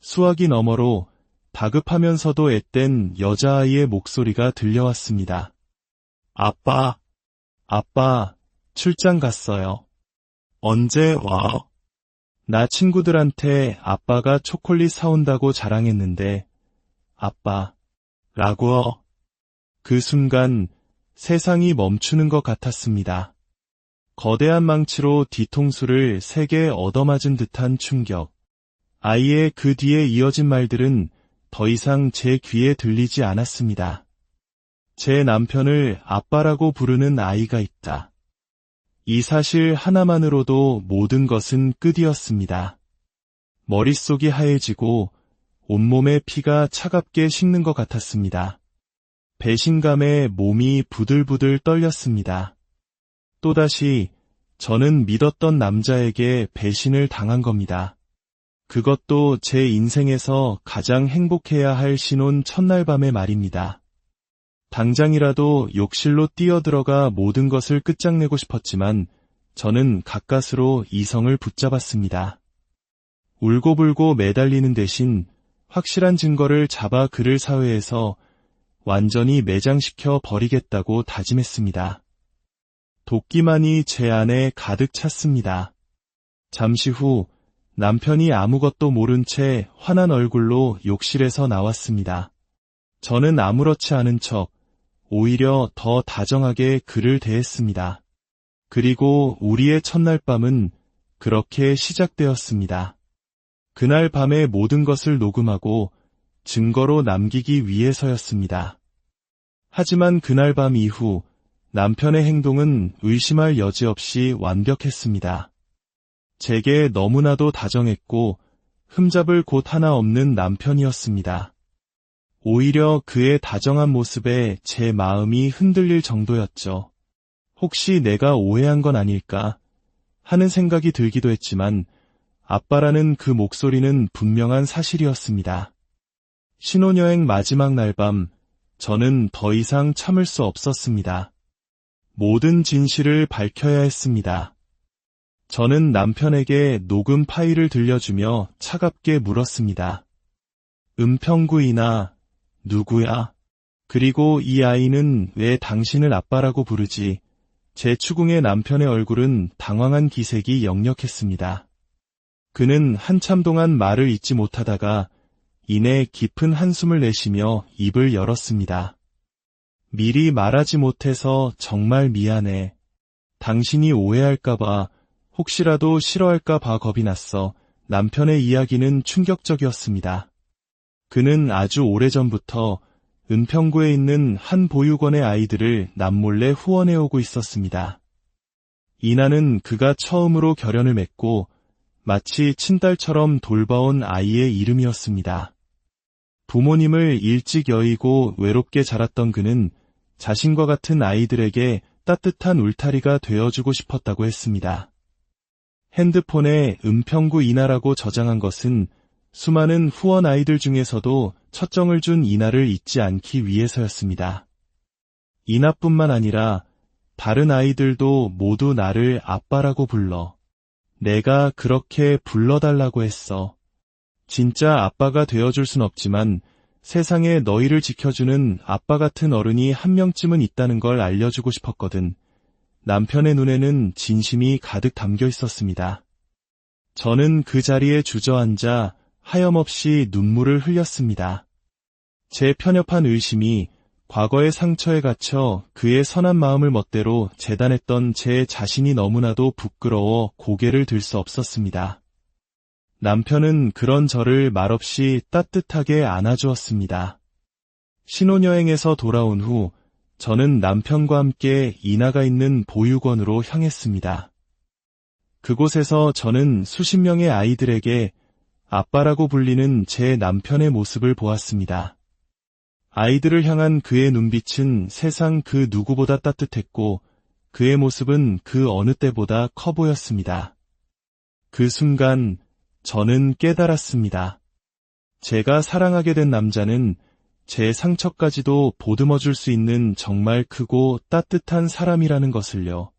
수화기 너머로 다급하면서도 앳된 여자아이의 목소리가 들려왔습니다. 아빠, 출장 갔어요. 언제 와? 나 친구들한테 아빠가 초콜릿 사온다고 자랑했는데, 아빠라고. 그 순간 세상이 멈추는 것 같았습니다. 거대한 망치로 뒤통수를 3개 얻어맞은 듯한 충격. 아이의 그 뒤에 이어진 말들은 더 이상 제 귀에 들리지 않았습니다. 제 남편을 아빠라고 부르는 아이가 있다. 이 사실 하나만으로도 모든 것은 끝이었습니다. 머릿속이 하얘지고 온몸의 피가 차갑게 식는 것 같았습니다. 배신감에 몸이 부들부들 떨렸습니다. 또다시 저는 믿었던 남자에게 배신을 당한 겁니다. 그것도 제 인생에서 가장 행복해야 할 신혼 첫날 밤의 말입니다. 당장이라도 욕실로 뛰어들어가 모든 것을 끝장내고 싶었지만 저는 가까스로 이성을 붙잡았습니다. 울고불고 매달리는 대신 확실한 증거를 잡아 그를 사회에서 완전히 매장시켜 버리겠다고 다짐했습니다. 도끼만이 제 안에 가득 찼습니다. 잠시 후 남편이 아무것도 모른 채 환한 얼굴로 욕실에서 나왔습니다. 저는 아무렇지 않은 척 오히려 더 다정하게 그를 대했습니다. 그리고 우리의 첫날 밤은 그렇게 시작되었습니다. 그날 밤의 모든 것을 녹음하고 증거로 남기기 위해서였습니다. 하지만 그날 밤 이후 남편의 행동은 의심할 여지 없이 완벽했습니다. 제게 너무나도 다정했고 흠잡을 곳 하나 없는 남편이었습니다. 오히려 그의 다정한 모습에 제 마음이 흔들릴 정도였죠. 혹시 내가 오해한 건 아닐까 하는 생각이 들기도 했지만 아빠라는 그 목소리는 분명한 사실이었습니다. 신혼여행 마지막 날 밤 저는 더 이상 참을 수 없었습니다. 모든 진실을 밝혀야 했습니다. 저는 남편에게 녹음 파일을 들려주며 차갑게 물었습니다. 은평구이나 누구야? 그리고 이 아이는 왜 당신을 아빠라고 부르지? 제 추궁의 남편의 얼굴은 당황한 기색이 역력했습니다. 그는 한참 동안 말을 잇지 못하다가 이내 깊은 한숨을 내쉬며 입을 열었습니다. 미리 말하지 못해서 정말 미안해. 당신이 오해할까봐, 혹시라도 싫어할까봐 겁이 났어. 남편의 이야기는 충격적이었습니다. 그는 아주 오래전부터 은평구에 있는 한 보육원의 아이들을 남몰래 후원해오고 있었습니다. 이나는 그가 처음으로 결연을 맺고 마치 친딸처럼 돌봐온 아이의 이름이었습니다. 부모님을 일찍 여의고 외롭게 자랐던 그는 자신과 같은 아이들에게 따뜻한 울타리가 되어주고 싶었다고 했습니다. 핸드폰에 은평구 이나라고 저장한 것은 수많은 후원 아이들 중에서도 첫정을 준 이나를 잊지 않기 위해서였습니다. 이나뿐만 아니라 다른 아이들도 모두 나를 아빠라고 불러. 내가 그렇게 불러달라고 했어. 진짜 아빠가 되어줄 순 없지만 세상에 너희를 지켜주는 아빠 같은 어른이 한 명쯤은 있다는 걸 알려주고 싶었거든. 남편의 눈에는 진심이 가득 담겨 있었습니다. 저는 그 자리에 주저앉아 하염없이 눈물을 흘렸습니다. 제 편협한 의심이 과거의 상처에 갇혀 그의 선한 마음을 멋대로 재단했던 제 자신이 너무나도 부끄러워 고개를 들 수 없었습니다. 남편은 그런 저를 말없이 따뜻하게 안아주었습니다. 신혼여행에서 돌아온 후 저는 남편과 함께 이나가 있는 보육원으로 향했습니다. 그곳에서 저는 수십 명의 아이들에게 아빠라고 불리는 제 남편의 모습을 보았습니다. 아이들을 향한 그의 눈빛은 세상 그 누구보다 따뜻했고 그의 모습은 그 어느 때보다 커 보였습니다. 그 순간 저는 깨달았습니다. 제가 사랑하게 된 남자는 제 상처까지도 보듬어줄 수 있는 정말 크고 따뜻한 사람이라는 것을요.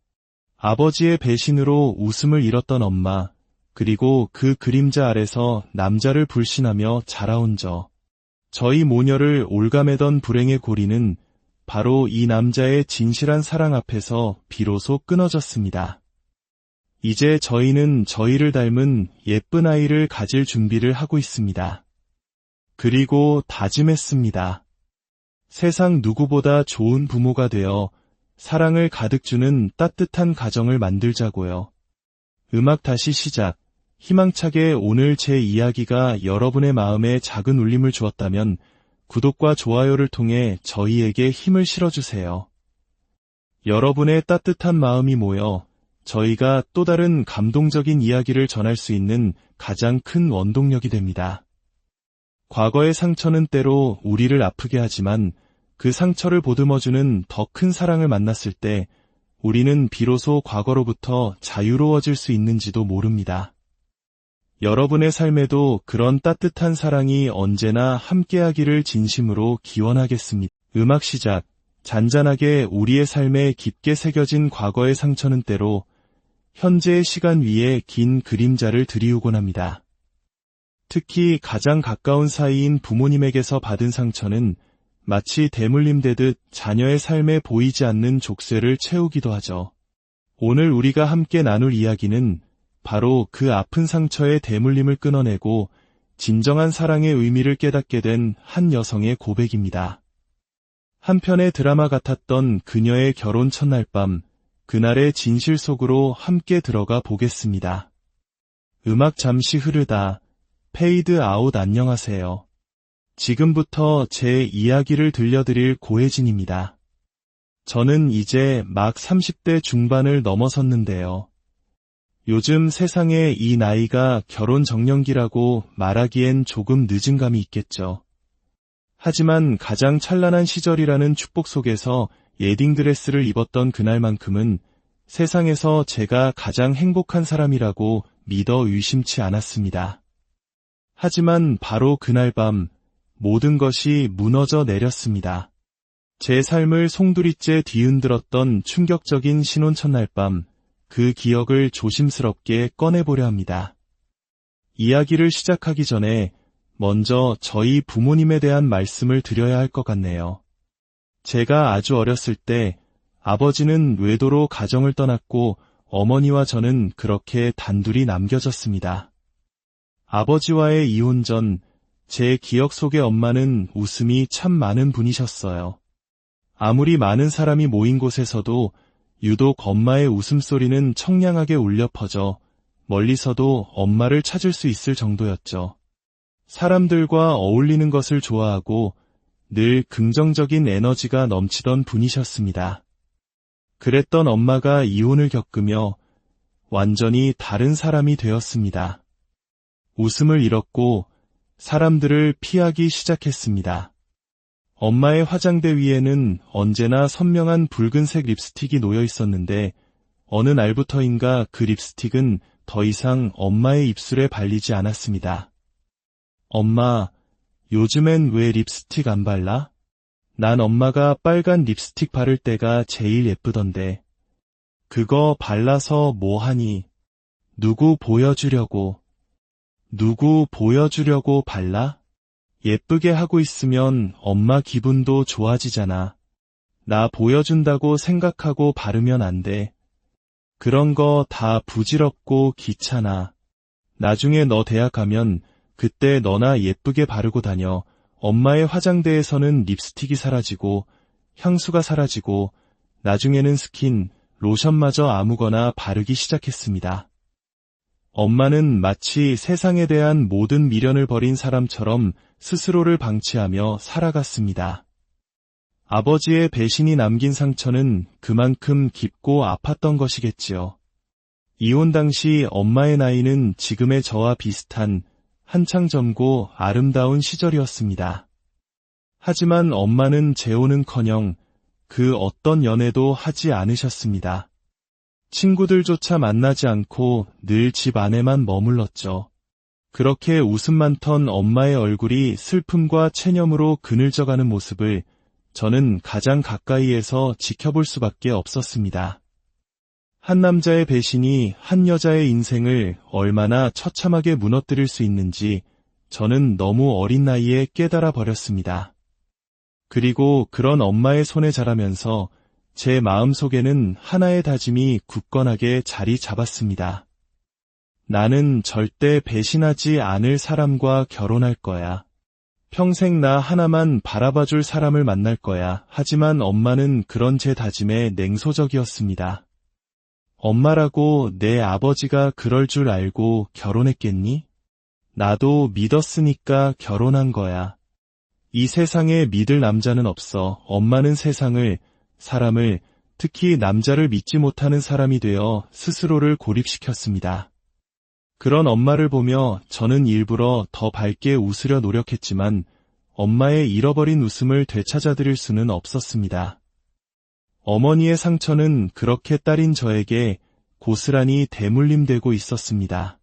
아버지의 배신으로 웃음을 잃었던 엄마, 그리고 그 그림자 아래서 남자를 불신하며 자라온 저희 모녀를 올가매던 불행의 고리는 바로 이 남자의 진실한 사랑 앞에서 비로소 끊어졌습니다. 이제 저희는 저희를 닮은 예쁜 아이를 가질 준비를 하고 있습니다. 그리고 다짐했습니다. 세상 누구보다 좋은 부모가 되어 사랑을 가득 주는 따뜻한 가정을 만들자고요. 음악 다시 시작. 희망차게 오늘 제 이야기가 여러분의 마음에 작은 울림을 주었다면 구독과 좋아요를 통해 저희에게 힘을 실어주세요. 여러분의 따뜻한 마음이 모여 저희가 또 다른 감동적인 이야기를 전할 수 있는 가장 큰 원동력이 됩니다. 과거의 상처는 때로 우리를 아프게 하지만 그 상처를 보듬어주는 더 큰 사랑을 만났을 때 우리는 비로소 과거로부터 자유로워질 수 있는지도 모릅니다. 여러분의 삶에도 그런 따뜻한 사랑이 언제나 함께하기를 진심으로 기원하겠습니다. 음악 시작. 잔잔하게 우리의 삶에 깊게 새겨진 과거의 상처는 때로 현재의 시간 위에 긴 그림자를 드리우곤 합니다. 특히 가장 가까운 사이인 부모님에게서 받은 상처는 마치 대물림되듯 자녀의 삶에 보이지 않는 족쇄를 채우기도 하죠. 오늘 우리가 함께 나눌 이야기는 바로 그 아픈 상처의 대물림을 끊어내고 진정한 사랑의 의미를 깨닫게 된 한 여성의 고백입니다. 한편의 드라마 같았던 그녀의 결혼 첫날 밤, 그날의 진실 속으로 함께 들어가 보겠습니다. 음악 잠시 흐르다 페이드 아웃. 안녕하세요. 지금부터 제 이야기를 들려드릴 고혜진입니다. 저는 이제 막 30대 중반을 넘어섰는데요. 요즘 세상에 이 나이가 결혼 정년기라고 말하기엔 조금 늦은 감이 있겠죠. 하지만 가장 찬란한 시절이라는 축복 속에서 웨딩드레스를 입었던 그날만큼은 세상에서 제가 가장 행복한 사람이라고 믿어 의심치 않았습니다. 하지만 바로 그날 밤 모든 것이 무너져 내렸습니다. 제 삶을 송두리째 뒤흔들었던 충격적인 신혼 첫날 밤, 그 기억을 조심스럽게 꺼내보려 합니다. 이야기를 시작하기 전에 먼저 저희 부모님에 대한 말씀을 드려야 할 것 같네요. 제가 아주 어렸을 때 아버지는 외도로 가정을 떠났고 어머니와 저는 그렇게 단둘이 남겨졌습니다. 아버지와의 이혼 전 제 기억 속의 엄마는 웃음이 참 많은 분이셨어요. 아무리 많은 사람이 모인 곳에서도 유독 엄마의 웃음소리는 청량하게 울려 퍼져 멀리서도 엄마를 찾을 수 있을 정도였죠. 사람들과 어울리는 것을 좋아하고 늘 긍정적인 에너지가 넘치던 분이셨습니다. 그랬던 엄마가 이혼을 겪으며 완전히 다른 사람이 되었습니다. 웃음을 잃었고 사람들을 피하기 시작했습니다. 엄마의 화장대 위에는 언제나 선명한 붉은색 립스틱이 놓여 있었는데 어느 날부터인가 그 립스틱은 더 이상 엄마의 입술에 발리지 않았습니다. 엄마, 요즘엔 왜 립스틱 안 발라? 난 엄마가 빨간 립스틱 바를 때가 제일 예쁘던데. 그거 발라서 뭐 하니? 누구 보여주려고 발라? 예쁘게 하고 있으면 엄마 기분도 좋아지잖아. 나 보여준다고 생각하고 바르면 안 돼. 그런 거 다 부질없고 귀찮아. 나중에 너 대학 가면 그때 너나 예쁘게 바르고 다녀. 엄마의 화장대에서는 립스틱이 사라지고 향수가 사라지고 나중에는 스킨, 로션마저 아무거나 바르기 시작했습니다. 엄마는 마치 세상에 대한 모든 미련을 버린 사람처럼 스스로를 방치하며 살아갔습니다. 아버지의 배신이 남긴 상처는 그만큼 깊고 아팠던 것이겠지요. 이혼 당시 엄마의 나이는 지금의 저와 비슷한 한창 젊고 아름다운 시절이었습니다. 하지만 엄마는 재혼은커녕 그 어떤 연애도 하지 않으셨습니다. 친구들조차 만나지 않고 늘 집 안에만 머물렀죠. 그렇게 웃음만 턴 엄마의 얼굴이 슬픔과 체념으로 그늘져가는 모습을 저는 가장 가까이에서 지켜볼 수밖에 없었습니다. 한 남자의 배신이 한 여자의 인생을 얼마나 처참하게 무너뜨릴 수 있는지 저는 너무 어린 나이에 깨달아 버렸습니다. 그리고 그런 엄마의 손에 자라면서 제 마음속에는 하나의 다짐이 굳건하게 자리 잡았습니다. 나는 절대 배신하지 않을 사람과 결혼할 거야. 평생 나 하나만 바라봐줄 사람을 만날 거야. 하지만 엄마는 그런 제 다짐에 냉소적이었습니다. 엄마라고 내 아버지가 그럴 줄 알고 결혼했겠니? 나도 믿었으니까 결혼한 거야. 이 세상에 믿을 남자는 없어. 엄마는 세상을, 사람을, 특히 남자를 믿지 못하는 사람이 되어 스스로를 고립시켰습니다. 그런 엄마를 보며 저는 일부러 더 밝게 웃으려 노력했지만 엄마의 잃어버린 웃음을 되찾아드릴 수는 없었습니다. 어머니의 상처는 그렇게 딸인 저에게 고스란히 대물림되고 있었습니다.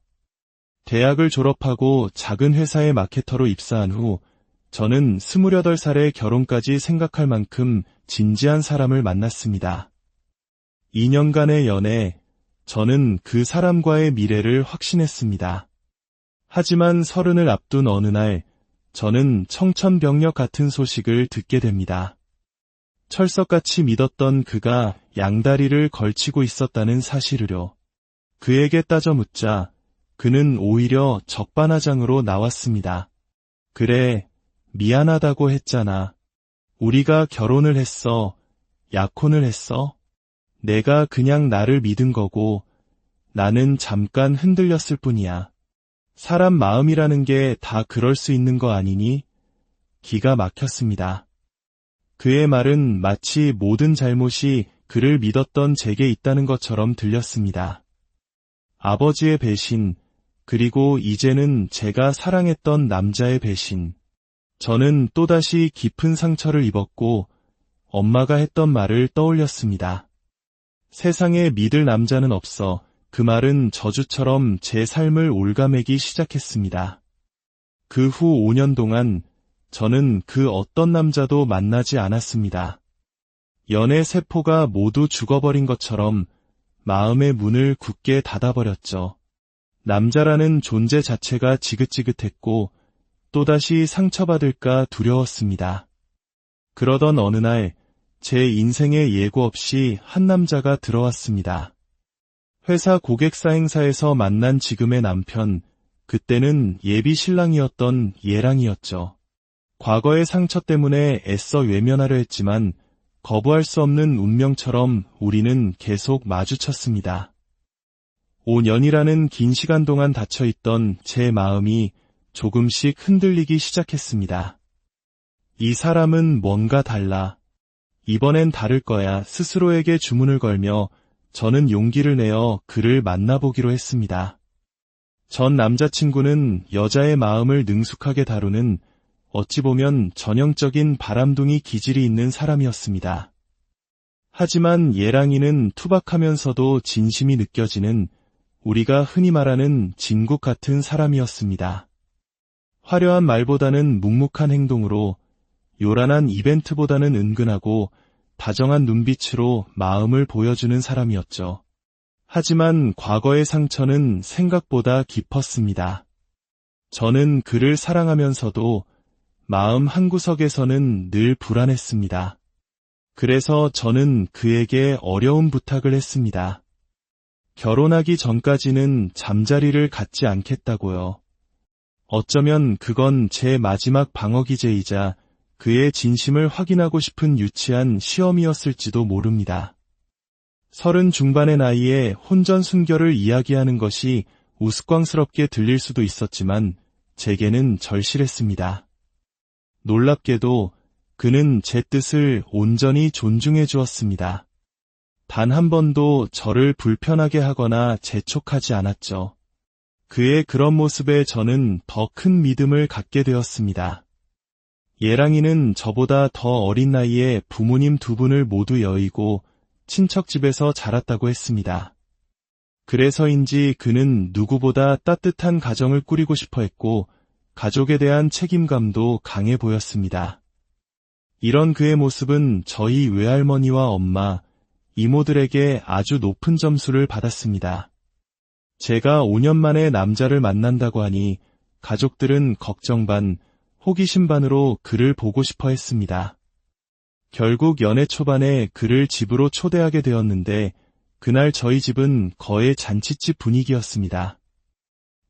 대학을 졸업하고 작은 회사의 마케터로 입사한 후 저는 28살에 결혼까지 생각할 만큼 진지한 사람을 만났습니다. 2년간의 연애, 저는 그 사람과의 미래를 확신했습니다. 하지만 30을 앞둔 어느 날, 저는 청천벽력 같은 소식을 듣게 됩니다. 철석같이 믿었던 그가 양다리를 걸치고 있었다는 사실을요. 그에게 따져 묻자 그는 오히려 적반하장으로 나왔습니다. 그래, 미안하다고 했잖아. 우리가 결혼을 했어. 약혼을 했어. 내가 그냥 나를 믿은 거고 나는 잠깐 흔들렸을 뿐이야. 사람 마음이라는 게 다 그럴 수 있는 거 아니니? 기가 막혔습니다. 그의 말은 마치 모든 잘못이 그를 믿었던 제게 있다는 것처럼 들렸습니다. 아버지의 배신, 그리고 이제는 제가 사랑했던 남자의 배신. 저는 또다시 깊은 상처를 입었고 엄마가 했던 말을 떠올렸습니다. 세상에 믿을 남자는 없어. 그 말은 저주처럼 제 삶을 옭아매기 시작했습니다. 그 후 5년 동안 저는 그 어떤 남자도 만나지 않았습니다. 연애 세포가 모두 죽어버린 것처럼 마음의 문을 굳게 닫아버렸죠. 남자라는 존재 자체가 지긋지긋했고 또다시 상처받을까 두려웠습니다. 그러던 어느 날 제 인생에 예고 없이 한 남자가 들어왔습니다. 회사 고객사 행사에서 만난 지금의 남편, 그때는 예비 신랑이었던 예랑이었죠. 과거의 상처 때문에 애써 외면하려 했지만 거부할 수 없는 운명처럼 우리는 계속 마주쳤습니다. 5년이라는 긴 시간 동안 닫혀있던 제 마음이 조금씩 흔들리기 시작했습니다. 이 사람은 뭔가 달라. 이번엔 다를 거야 스스로에게 주문을 걸며 저는 용기를 내어 그를 만나보기로 했습니다. 전 남자친구는 여자의 마음을 능숙하게 다루는 어찌 보면 전형적인 바람둥이 기질이 있는 사람이었습니다. 하지만 예랑이는 투박하면서도 진심이 느껴지는 우리가 흔히 말하는 진국 같은 사람이었습니다. 화려한 말보다는 묵묵한 행동으로 요란한 이벤트보다는 은근하고 다정한 눈빛으로 마음을 보여주는 사람이었죠. 하지만 과거의 상처는 생각보다 깊었습니다. 저는 그를 사랑하면서도 마음 한구석에서는 늘 불안했습니다. 그래서 저는 그에게 어려운 부탁을 했습니다. 결혼하기 전까지는 잠자리를 갖지 않겠다고요. 어쩌면 그건 제 마지막 방어기제이자 그의 진심을 확인하고 싶은 유치한 시험이었을지도 모릅니다. 30 중반의 나이에 혼전순결을 이야기하는 것이 우스꽝스럽게 들릴 수도 있었지만 제게는 절실했습니다. 놀랍게도 그는 제 뜻을 온전히 존중해 주었습니다. 단 한 번도 저를 불편하게 하거나 재촉하지 않았죠. 그의 그런 모습에 저는 더 큰 믿음을 갖게 되었습니다. 예랑이는 저보다 더 어린 나이에 부모님 두 분을 모두 여의고 친척 집에서 자랐다고 했습니다. 그래서인지 그는 누구보다 따뜻한 가정을 꾸리고 싶어 했고 가족에 대한 책임감도 강해 보였습니다. 이런 그의 모습은 저희 외할머니와 엄마, 이모들에게 아주 높은 점수를 받았습니다. 제가 5년 만에 남자를 만난다고 하니 가족들은 걱정 반, 호기심 반으로 그를 보고 싶어 했습니다. 결국 연애 초반에 그를 집으로 초대하게 되었는데 그날 저희 집은 거의 잔칫집 분위기였습니다.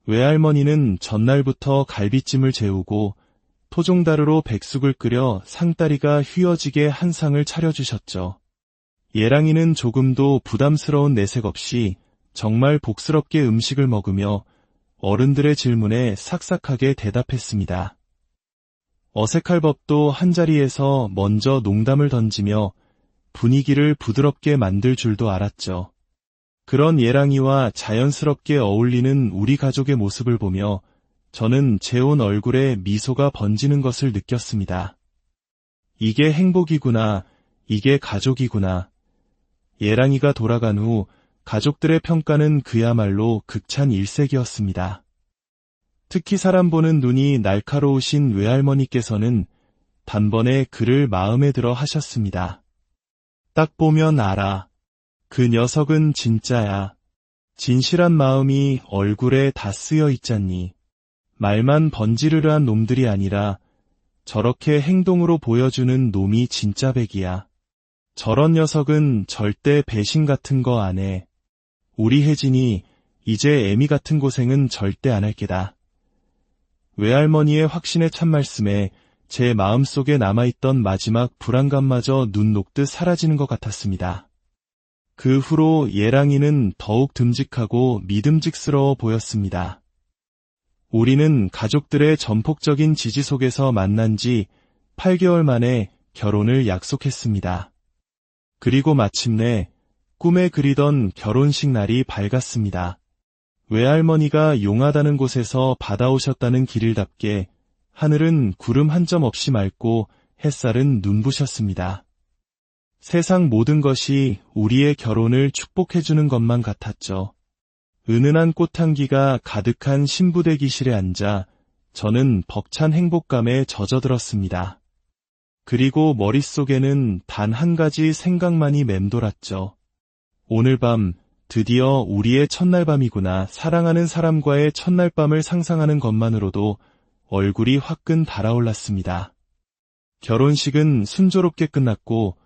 외할머니는 전날부터 갈비찜을 재우고 토종다루로 백숙을 끓여 상다리가 휘어지게 한 상을 차려주셨죠. 예랑이는 조금도 부담스러운 내색 없이 정말 복스럽게 음식을 먹으며 어른들의 질문에 싹싹하게 대답했습니다. 어색할 법도 한자리에서 먼저 농담을 던지며 분위기를 부드럽게 만들 줄도 알았죠. 그런 예랑이와 자연스럽게 어울리는 우리 가족의 모습을 보며 저는 제 온 얼굴에 미소가 번지는 것을 느꼈습니다. 이게 행복이구나, 이게 가족이구나. 예랑이가 돌아간 후 가족들의 평가는 그야말로 극찬 일색이었습니다. 특히 사람 보는 눈이 날카로우신 외할머니께서는 단번에 그를 마음에 들어 하셨습니다. 딱 보면 알아. 그 녀석은 진짜야. 진실한 마음이 얼굴에 다 쓰여 있잖니. 말만 번지르르한 놈들이 아니라 저렇게 행동으로 보여주는 놈이 진짜 백이야. 저런 녀석은 절대 배신 같은 거 안 해. 우리 혜진이 이제 애미 같은 고생은 절대 안 할 게다. 외할머니의 확신의 참말씀에 제 마음속에 남아있던 마지막 불안감마저 눈 녹듯 사라지는 것 같았습니다. 그 후로 예랑이는 더욱 듬직하고 믿음직스러워 보였습니다. 우리는 가족들의 전폭적인 지지 속에서 만난 지 8개월 만에 결혼을 약속했습니다. 그리고 마침내 꿈에 그리던 결혼식 날이 밝았습니다. 외할머니가 용하다는 곳에서 받아오셨다는 길일답게 하늘은 구름 한 점 없이 맑고 햇살은 눈부셨습니다. 세상 모든 것이 우리의 결혼을 축복해주는 것만 같았죠. 은은한 꽃향기가 가득한 신부대기실에 앉아 저는 벅찬 행복감에 젖어들었습니다. 그리고 머릿속에는 단 한 가지 생각만이 맴돌았죠. 오늘 밤 드디어 우리의 첫날 밤이구나. 사랑하는 사람과의 첫날 밤을 상상하는 것만으로도 얼굴이 화끈 달아올랐습니다. 결혼식은 순조롭게 끝났고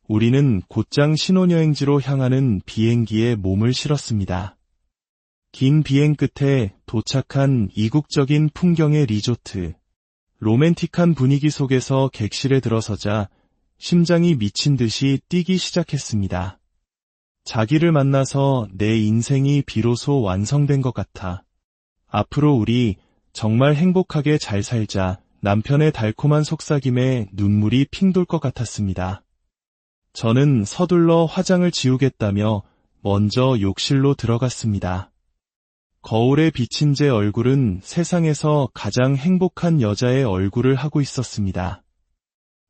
우리는 곧장 신혼여행지로 향하는 비행기에 몸을 실었습니다. 긴 비행 끝에 도착한 이국적인 풍경의 리조트. 로맨틱한 분위기 속에서 객실에 들어서자 심장이 미친 듯이 뛰기 시작했습니다. 자기를 만나서 내 인생이 비로소 완성된 것 같아. 앞으로 우리 정말 행복하게 잘 살자. 남편의 달콤한 속삭임에 눈물이 핑 돌 것 같았습니다. 저는 서둘러 화장을 지우겠다며 먼저 욕실로 들어갔습니다. 거울에 비친 제 얼굴은 세상에서 가장 행복한 여자의 얼굴을 하고 있었습니다.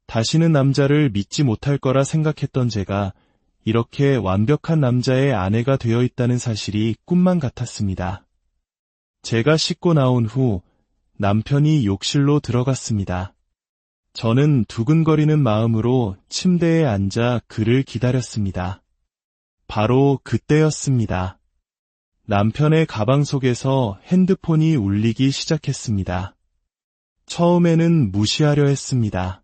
다시는 남자를 믿지 못할 거라 생각했던 제가 이렇게 완벽한 남자의 아내가 되어 있다는 사실이 꿈만 같았습니다. 제가 씻고 나온 후 남편이 욕실로 들어갔습니다. 저는 두근거리는 마음으로 침대에 앉아 그를 기다렸습니다. 바로 그때였습니다. 남편의 가방 속에서 핸드폰이 울리기 시작했습니다. 처음에는 무시하려 했습니다.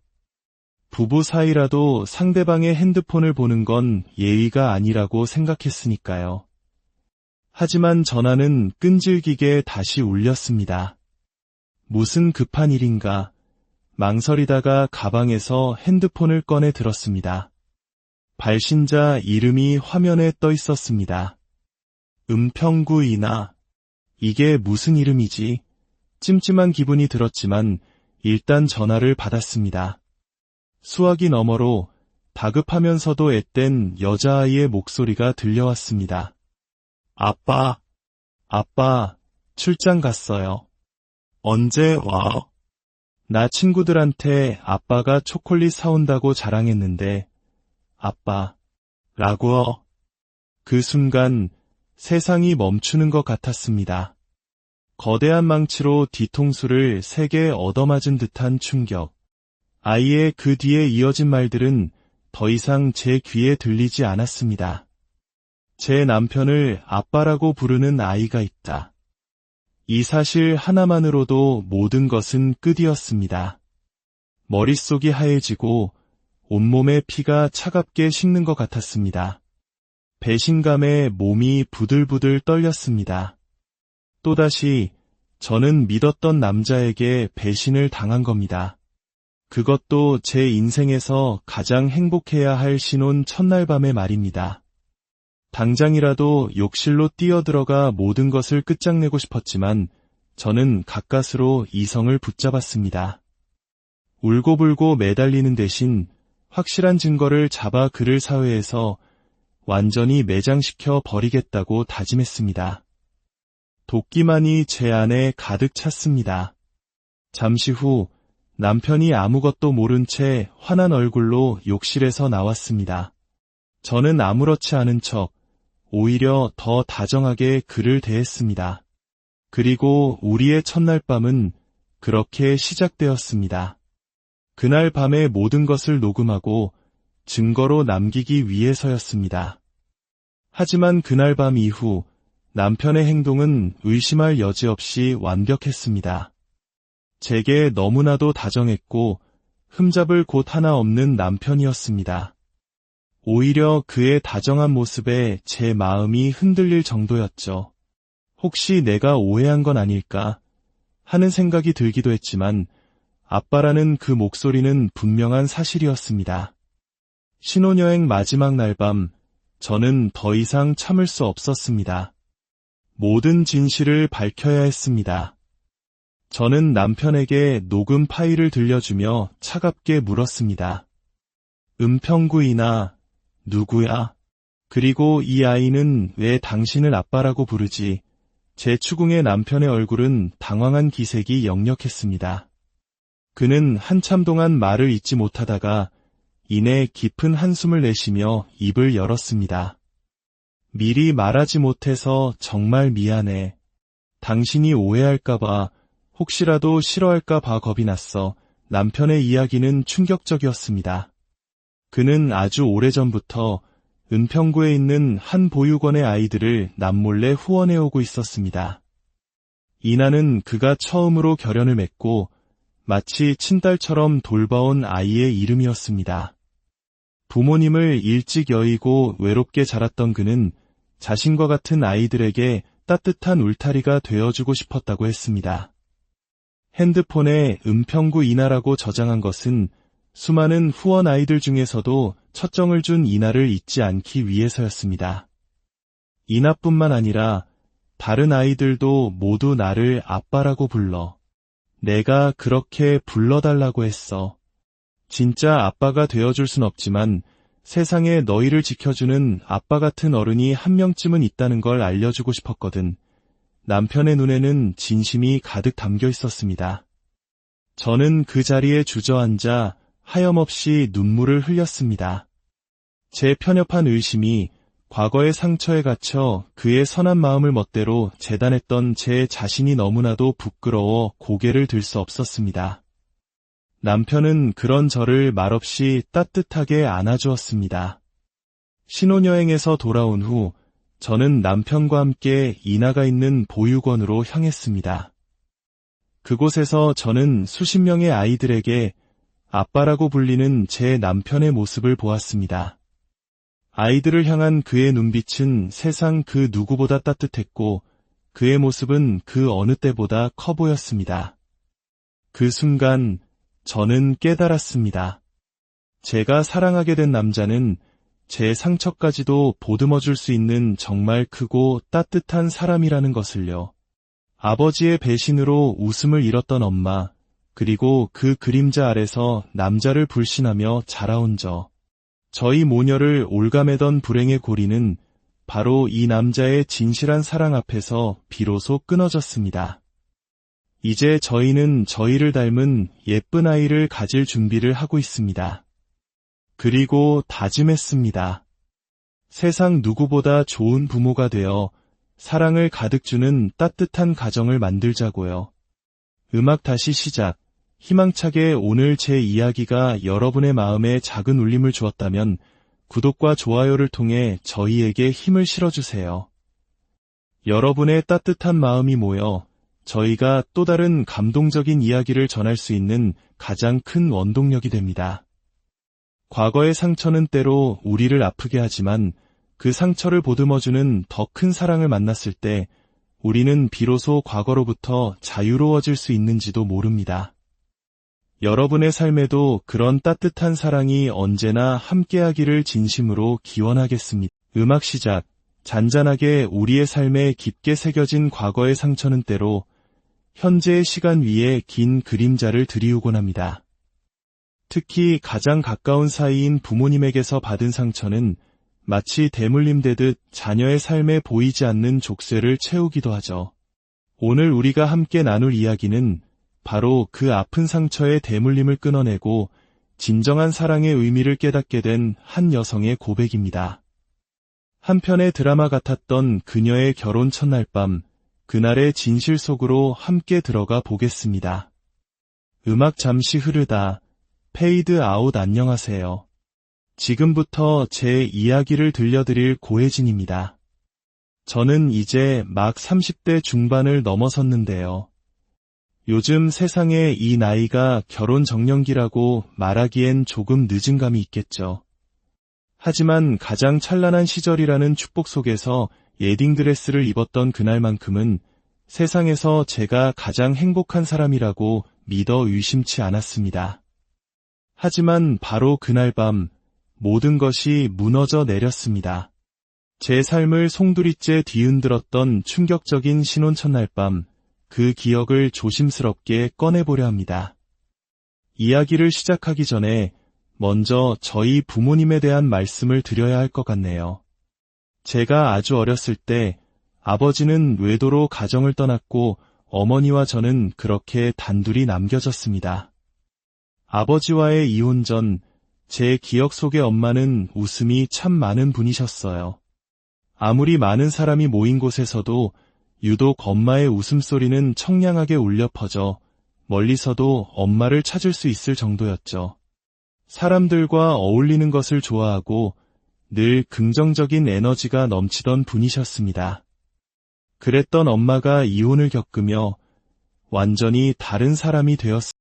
부부 사이라도 상대방의 핸드폰을 보는 건 예의가 아니라고 생각했으니까요. 하지만 전화는 끈질기게 다시 울렸습니다. 무슨 급한 일인가? 망설이다가 가방에서 핸드폰을 꺼내 들었습니다. 발신자 이름이 화면에 떠 있었습니다. 은평구 이나. 이게 무슨 이름이지? 찜찜한 기분이 들었지만 일단 전화를 받았습니다. 수화기 너머로 다급하면서도 앳된 여자아이의 목소리가 들려왔습니다. 아빠, 출장 갔어요. 언제 와? 나 친구들한테 아빠가 초콜릿 사온다고 자랑했는데, 아빠라고. 그 순간 세상이 멈추는 것 같았습니다. 거대한 망치로 뒤통수를 3개 얻어맞은 듯한 충격. 아이의 그 뒤에 이어진 말들은 더 이상 제 귀에 들리지 않았습니다. 제 남편을 아빠라고 부르는 아이가 있다. 이 사실 하나만으로도 모든 것은 끝이었습니다. 머릿속이 하얘지고 온몸의 피가 차갑게 식는 것 같았습니다. 배신감에 몸이 부들부들 떨렸습니다. 또다시 저는 믿었던 남자에게 배신을 당한 겁니다. 그것도 제 인생에서 가장 행복해야 할 신혼 첫날 밤의 말입니다. 당장이라도 욕실로 뛰어들어가 모든 것을 끝장내고 싶었지만 저는 가까스로 이성을 붙잡았습니다. 울고불고 매달리는 대신 확실한 증거를 잡아 그를 사회에서 완전히 매장시켜 버리겠다고 다짐했습니다. 도끼만이 제 안에 가득 찼습니다. 잠시 후 남편이 아무것도 모른 채 환한 얼굴로 욕실에서 나왔습니다. 저는 아무렇지 않은 척 오히려 더 다정하게 그를 대했습니다. 그리고 우리의 첫날 밤은 그렇게 시작되었습니다. 그날 밤의 모든 것을 녹음하고 증거로 남기기 위해서였습니다. 하지만 그날 밤 이후 남편의 행동은 의심할 여지 없이 완벽했습니다. 제게 너무나도 다정했고 흠잡을 곳 하나 없는 남편이었습니다. 오히려 그의 다정한 모습에 제 마음이 흔들릴 정도였죠. 혹시 내가 오해한 건 아닐까 하는 생각이 들기도 했지만 아빠라는 그 목소리는 분명한 사실이었습니다. 신혼여행 마지막 날 밤, 저는 더 이상 참을 수 없었습니다. 모든 진실을 밝혀야 했습니다. 저는 남편에게 녹음 파일을 들려주며 차갑게 물었습니다. 은평구이나 누구야? 그리고 이 아이는 왜 당신을 아빠라고 부르지? 제 추궁의 남편의 얼굴은 당황한 기색이 역력했습니다. 그는 한참 동안 말을 잇지 못하다가 이내 깊은 한숨을 내쉬며 입을 열었습니다. 미리 말하지 못해서 정말 미안해. 당신이 오해할까봐, 혹시라도 싫어할까봐 겁이 났어. 남편의 이야기는 충격적이었습니다. 그는 아주 오래전부터 은평구에 있는 한 보육원의 아이들을 남몰래 후원해오고 있었습니다. 이나는 그가 처음으로 결연을 맺고 마치 친딸처럼 돌봐온 아이의 이름이었습니다. 부모님을 일찍 여의고 외롭게 자랐던 그는 자신과 같은 아이들에게 따뜻한 울타리가 되어주고 싶었다고 했습니다. 핸드폰에 은평구 이나라고 저장한 것은 수많은 후원 아이들 중에서도 첫정을 준 이나를 잊지 않기 위해서였습니다. 이나뿐만 아니라 다른 아이들도 모두 나를 아빠라고 불러. 내가 그렇게 불러달라고 했어. 진짜 아빠가 되어줄 순 없지만 세상에 너희를 지켜주는 아빠 같은 어른이 한 명쯤은 있다는 걸 알려주고 싶었거든. 남편의 눈에는 진심이 가득 담겨 있었습니다. 저는 그 자리에 주저앉아 하염없이 눈물을 흘렸습니다. 제 편협한 의심이 과거의 상처에 갇혀 그의 선한 마음을 멋대로 재단했던 제 자신이 너무나도 부끄러워 고개를 들 수 없었습니다. 남편은 그런 저를 말없이 따뜻하게 안아주었습니다. 신혼여행에서 돌아온 후 저는 남편과 함께 이나가 있는 보육원으로 향했습니다. 그곳에서 저는 수십 명의 아이들에게 아빠라고 불리는 제 남편의 모습을 보았습니다. 아이들을 향한 그의 눈빛은 세상 그 누구보다 따뜻했고 그의 모습은 그 어느 때보다 커 보였습니다. 그 순간 저는 깨달았습니다. 제가 사랑하게 된 남자는 제 상처까지도 보듬어줄 수 있는 정말 크고 따뜻한 사람이라는 것을요. 아버지의 배신으로 웃음을 잃었던 엄마, 그리고 그 그림자 아래서 남자를 불신하며 자라온 저희 모녀를 올가매던 불행의 고리는 바로 이 남자의 진실한 사랑 앞에서 비로소 끊어졌습니다. 이제 저희는 저희를 닮은 예쁜 아이를 가질 준비를 하고 있습니다. 그리고 다짐했습니다. 세상 누구보다 좋은 부모가 되어 사랑을 가득 주는 따뜻한 가정을 만들자고요. 음악 다시 시작. 희망차게 오늘 제 이야기가 여러분의 마음에 작은 울림을 주었다면 구독과 좋아요를 통해 저희에게 힘을 실어주세요. 여러분의 따뜻한 마음이 모여 저희가 또 다른 감동적인 이야기를 전할 수 있는 가장 큰 원동력이 됩니다. 과거의 상처는 때로 우리를 아프게 하지만 그 상처를 보듬어주는 더 큰 사랑을 만났을 때 우리는 비로소 과거로부터 자유로워질 수 있는지도 모릅니다. 여러분의 삶에도 그런 따뜻한 사랑이 언제나 함께하기를 진심으로 기원하겠습니다. 음악 시작. 잔잔하게 우리의 삶에 깊게 새겨진 과거의 상처는 때로 현재의 시간 위에 긴 그림자를 드리우곤 합니다. 특히 가장 가까운 사이인 부모님에게서 받은 상처는 마치 대물림되듯 자녀의 삶에 보이지 않는 족쇄를 채우기도 하죠. 오늘 우리가 함께 나눌 이야기는 바로 그 아픈 상처의 대물림을 끊어내고 진정한 사랑의 의미를 깨닫게 된 한 여성의 고백입니다. 한편의 드라마 같았던 그녀의 결혼 첫날 밤, 그날의 진실 속으로 함께 들어가 보겠습니다. 음악 잠시 흐르다, 페이드 아웃. 안녕하세요. 지금부터 제 이야기를 들려드릴 고혜진입니다. 저는 이제 막 30대 중반을 넘어섰는데요. 요즘 세상에 이 나이가 결혼 정년기라고 말하기엔 조금 늦은 감이 있겠죠. 하지만 가장 찬란한 시절이라는 축복 속에서 웨딩드레스를 입었던 그날만큼은 세상에서 제가 가장 행복한 사람이라고 믿어 의심치 않았습니다. 하지만 바로 그날 밤 모든 것이 무너져 내렸습니다. 제 삶을 송두리째 뒤흔들었던 충격적인 신혼 첫날 밤, 그 기억을 조심스럽게 꺼내보려 합니다. 이야기를 시작하기 전에 먼저 저희 부모님에 대한 말씀을 드려야 할 것 같네요. 제가 아주 어렸을 때 아버지는 외도로 가정을 떠났고 어머니와 저는 그렇게 단둘이 남겨졌습니다. 아버지와의 이혼 전 제 기억 속의 엄마는 웃음이 참 많은 분이셨어요. 아무리 많은 사람이 모인 곳에서도 유독 엄마의 웃음소리는 청량하게 울려 퍼져 멀리서도 엄마를 찾을 수 있을 정도였죠. 사람들과 어울리는 것을 좋아하고 늘 긍정적인 에너지가 넘치던 분이셨습니다. 그랬던 엄마가 이혼을 겪으며 완전히 다른 사람이 되었습니다.